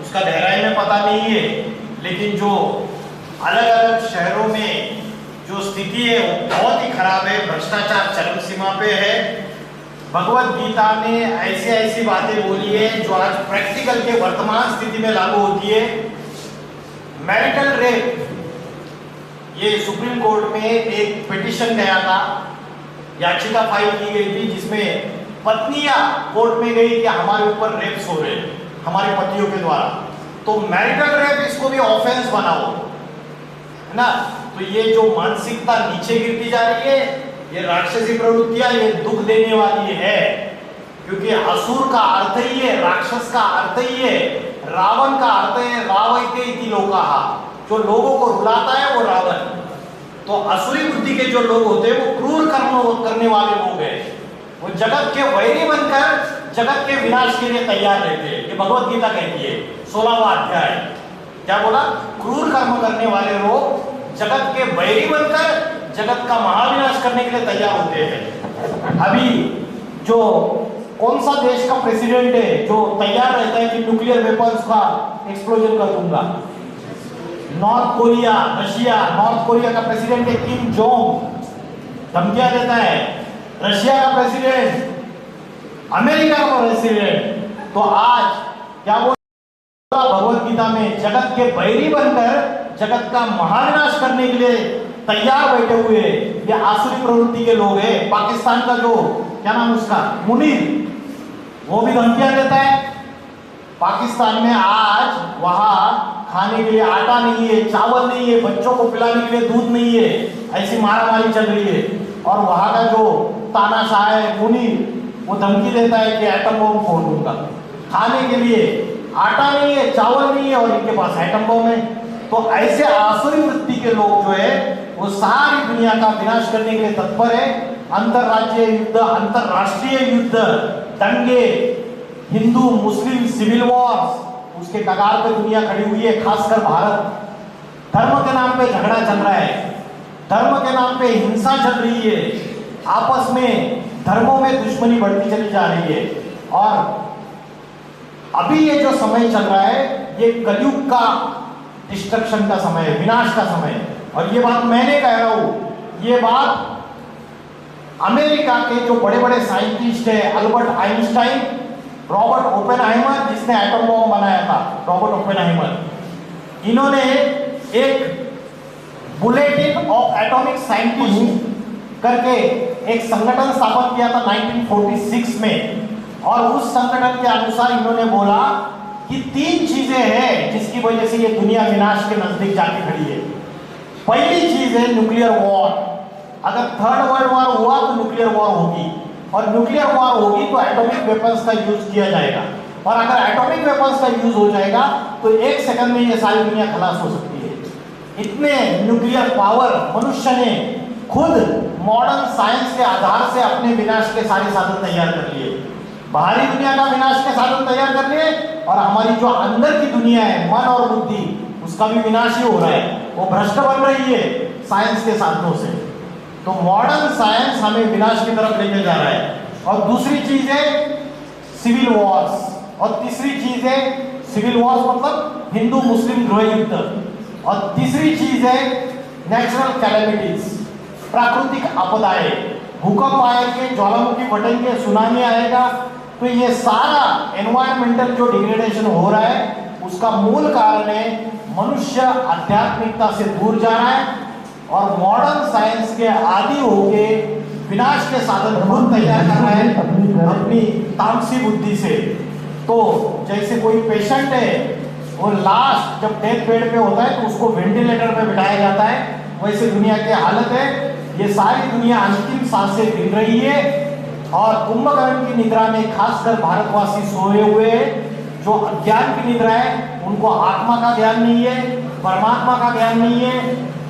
उसका गहराई में पता नहीं है, लेकिन जो अलग अलग शहरों में जो स्थिति है वो बहुत ही खराब है, भ्रष्टाचार चरम सीमा पे है। भगवत गीता ने ऐसी ऐसी बातें बोली है जो आज प्रैक्टिकल के वर्तमान स्थिति में लागू होती है। मैरिटल रेप, ये सुप्रीम कोर्ट में एक पिटीशन गया था, याचिका फाइल की गई थी, जिसमें पत्नियां कोर्ट में गई कि हमारे ऊपर रेप्स हो रहे हैं हमारे पतियों के द्वारा, तो मैरिटल रेप इसको भी ऑफेंस बनाओ, है ना? तो ये जो मानसिकता नीचे गिरती जा रही है, ये राक्षसी प्रवृत्तियां, ये दुख देने वाली है, क्योंकि असुर का अर्थ ही है, राक्षस का अर्थ ही है, रावण का अर्थ है रावयते इति लोकाः, जो लोगों को रुलाता है वो रावण। तो असुरी बुद्धि के जो लोग होते हैं वो क्रूर कर्म करने वाले लोग हैं, वो जगत के वैरी बनकर जगत के विनाश के लिए तैयार रहते हैं। ये भगवत गीता कहती है 16वां अध्याय, क्या बोला? क्रूर कर्म करने वाले लोग जगत के वैरी बनकर जगत का महाविनाश करने के लिए तैयार होते हैं। अभी जो कौन सा देश का प्रेसिडेंट है जो तैयार रहता है कि न्यूक्लियर वेपन्स का एक्सप्लोजन कर दूंगा? North Korea, Russia. North Korea का प्रेसिडेंट है किम जोंग, धमकियां देता है। रशिया का प्रेसिडेंट, अमेरिका का प्रेसिडेंट, तो आज क्या बोला भगवत गीता में? जगत के बैरी बनकर जगत का महाविनाश करने के लिए तैयार बैठे हुए ये आसुरी प्रवृत्ति के लोग हैं। पाकिस्तान का जो क्या नाम उसका, मुनीर, वो भी धमकियां देता है। पाकिस्तान में आज वहां खाने के लिए आटा नहीं है, चावल नहीं है, बच्चों को पिलाने के लिए दूध नहीं है, ऐसी मारामारी चल रही है। और वहां का जो तानाशाह है मुनीर, वो धमकी देता है कि एटम बम फोड़ दूंगा। खाने के लिए आटा नहीं है, चावल नहीं है, और इनके पास एटम बम है। तो ऐसे आसुरी वृत्ति के लोग जो है वो सारी दुनिया का विनाश करने के लिए तत्पर है। अंतरराज्यीय युद्ध, अंतरराष्ट्रीय युद्ध, दंगे, हिंदू मुस्लिम सिविल वॉर्स, उसके कगार पे दुनिया खड़ी हुई है, खासकर भारत। धर्म के नाम पे झगड़ा चल रहा है, धर्म के नाम पे हिंसा चल रही है, आपस में धर्मों में दुश्मनी बढ़ती चली जा रही है। और अभी ये जो समय चल रहा है ये कलयुग का डिस्ट्रक्शन का समय है, विनाश का समय है। और ये बात मैंने कह रहा हूं, ये बात अमेरिका के जो बड़े बड़े साइंटिस्ट है, अल्बर्ट आइंस्टाइन, रॉबर्ट ओपेनहाइमर, जिसने एटम बम बनाया था, रॉबर्ट ओपेनहाइमर, इन्होंने एक बुलेटिन ऑफ एटॉमिक साइंटिस्ट करके एक संगठन स्थापन किया था 1946 में। और उस संगठन के अनुसार इन्होंने बोला कि 3 चीजें हैं जिसकी वजह से ये दुनिया विनाश के नजदीक जाके खड़ी है। पहली चीज है न्यूक्लियर वॉर। अगर थर्ड वर्ल्ड वॉर हुआ तो न्यूक्लियर वॉर होगी, और न्यूक्लियर वॉर होगी तो एटॉमिक वेपन्स का यूज किया जाएगा, और अगर एटॉमिक वेपन्स का यूज हो जाएगा तो 1 सेकंड में ये सारी दुनिया खलास हो सकती है। इतने न्यूक्लियर पावर मनुष्य ने खुद मॉडर्न साइंस के आधार से अपने विनाश के सारे साधन तैयार कर लिए, बाहरी दुनिया का विनाश के साधन तैयार कर लिए, और हमारी जो अंदर की दुनिया है, मन और बुद्धि, उसका भी विनाश ही हो रहा है, वो भ्रष्ट बन रही है साइंस के साधनों से। तो मॉडर्न साइंस हमें विनाश की तरफ लेके जा रहा है। और दूसरी चीज है सिविल वॉर्स, और तीसरी चीज है सिविल वॉर्स मतलब हिंदू मुस्लिम गृह युद्ध, और तीसरी चीज है नेचुरल कैलेमिटीज, प्राकृतिक आपदाएं, भूकंप आएंगे, ज्वालामुखी फटेंगे, सुनामी आएगा। तो ये सारा एनवायरमेंटल जो डिग्रेडेशन हो रहा है उसका मूल कारण है मनुष्य आध्यात्मिकता से दूर जा रहा है और मॉडर्न साइंस के आदी होके विनाश के साधन खुद तैयार कर रहा है अपनी तामसी बुद्धि से। तो जैसे कोई पेशेंट है वो लास्ट जब डेथ बेड पे होता है तो उसको वेंटिलेटर पे बिठाया जाता है, वैसे दुनिया की हालत है। ये सारी दुनिया अंतिम सांसें गिन रही है और कुंभकर्ण की निद्रा में खासकर भारतवासी सोए हुए हैं। जो अज्ञान की निद्रा है उनको आत्मा का ज्ञान नहीं है, परमात्मा का ज्ञान नहीं है,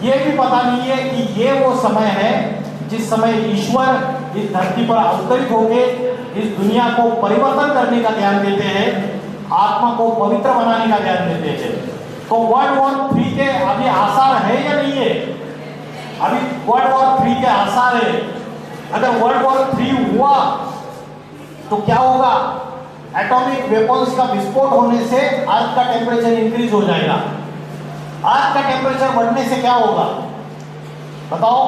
ये भी पता नहीं है कि ये वो समय है जिस समय ईश्वर इस धरती पर अवतरित होकर इस दुनिया को परिवर्तन करने का ज्ञान देते हैं, आत्मा को पवित्र बनाने का ज्ञान देते हैं। तो वर्ल्ड वॉर 3 के अभी आसार है या नहीं है? अभी वर्ल्ड वॉर 3 के आसार है। अगर वर्ल्ड वॉर 3 हुआ तो क्या होगा? एटॉमिक वेपन्स का विस्फोट होने से अर्थ का टेम्परेचर इंक्रीज हो जाएगा। अर्थ का टेम्परेचर बढ़ने से क्या होगा बताओ?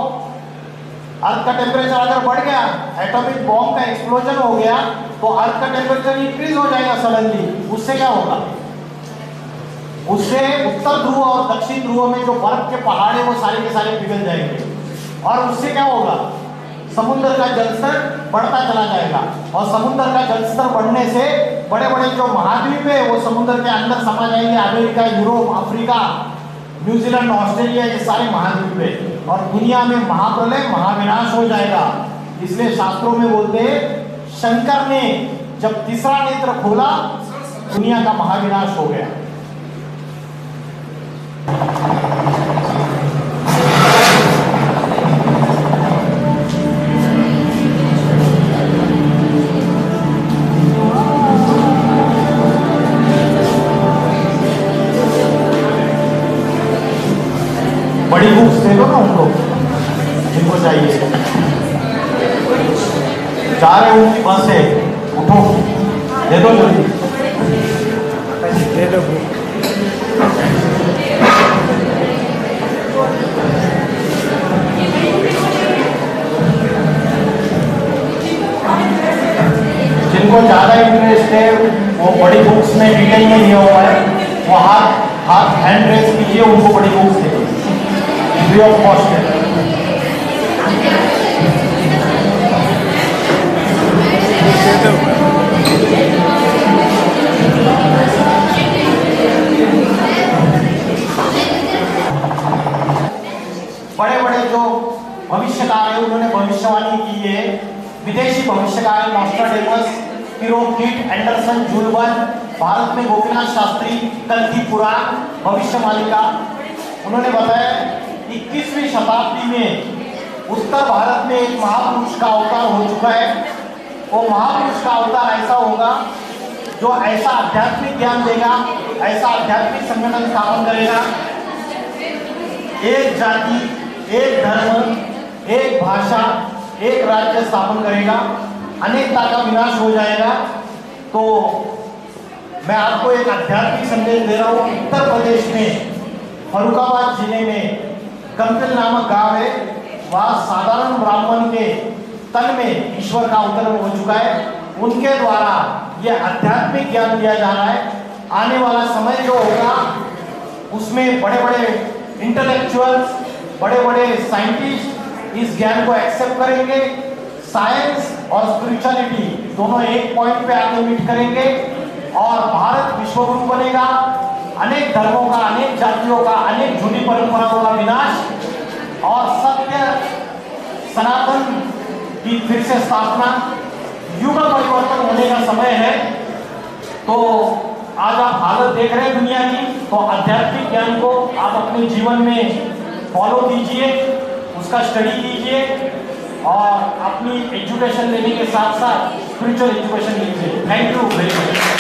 अर्थ का टेम्परेचर अगर बढ़ गया, एटॉमिक बॉम्ब का एक्सप्लोजन हो गया तो अर्थ का टेम्परेचर इंक्रीज हो जाएगा सडनली। उससे क्या होगा? उससे उत्तर ध्रुव और दक्षिण ध्रुव में जो बर्फ के पहाड़ है वो सारे के सारे पिघल जाएंगे और उससे क्या होगा? समुद्र का जलस्तर बढ़ता चला जाएगा और समुद्र का जलस्तर बढ़ने से बड़े बड़े जो महाद्वीप है वो समुद्र के अंदर समा जाएंगे। America, Europe, Africa, New Zealand, Australia, ये सारे महाद्वीप है और दुनिया में महाप्रलय, महाविनाश हो जाएगा। इसलिए शास्त्रों में बोलते हैं शंकर ने जब तीसरा नेत्र खोला दुनिया का महाविनाश हो गया। बड़ी बुक्स दे दो ना उनको जिनको चाहिए। जा रहे हो उनकी बस है, उठो दे दो जल्दी। दे दो जिनको ज्यादा इंटरेस्ट है वो बड़ी बुक्स में डिटेल में दिया हुआ है, वो हाथ हैंड रेस कीजिए, उनको बड़ी books they free of cost है। बड़े बड़े जो भविष्यकार है उन्होंने भविष्यवाणी की है। विदेशी भविष्यकार नॉस्ट्राडेमस, पिरोकिट, एंडरसन, जुलबर्न, भारत में गोपीनाथ शास्त्री, कल्कि पुराण, भविष्यवाणिका। उन्होंने बताया 21वीं शताब्दी में उत्तर भारत में एक महापुरुष का अवतार हो चुका है। वो महापुरुष का अवतार ऐसा होगा जो ऐसा आध्यात्मिक ज्ञान देगा, ऐसा आध्यात्मिक संगठन स्थापन करेगा, एक जाति, एक धर्म, एक भाषा, एक राज्य स्थापन करेगा, अनेकता का विनाश हो जाएगा। तो मैं आपको एक आध्यात्मिक संदेश दे रहा हूँ। उत्तर प्रदेश में फरुखाबाद जिले में कंपिल नामक गांव है, वहाँ साधारण ब्राह्मण के तन में ईश्वर का अवतरण हो चुका है। उनके द्वारा ये आध्यात्मिक ज्ञान दिया जा रहा है। आने वाला समय जो होगा उसमें बड़े बड़े इंटेलेक्चुअल्स, बड़े बड़े साइंटिस्ट इस ज्ञान को एक्सेप्ट करेंगे। साइंस और स्पिरिचुअलिटी दोनों एक पॉइंट पे आके मीट करेंगे और भारत विश्वगुरु बनेगा। अनेक धर्मों का, अनेक जातियों का, अनेक झूठी परंपराओं का विनाश और सत्य सनातन की फिर से स्थापना, युग परिवर्तन होने का समय है। तो आज आप हालत देख रहे हैं दुनिया की, तो आध्यात्मिक ज्ञान को आप अपने जीवन में फॉलो कीजिए, उसका स्टडी कीजिए और अपनी एजुकेशन लेने के साथ साथ स्पिरिचुअल एजुकेशन लीजिए। Thank you very much.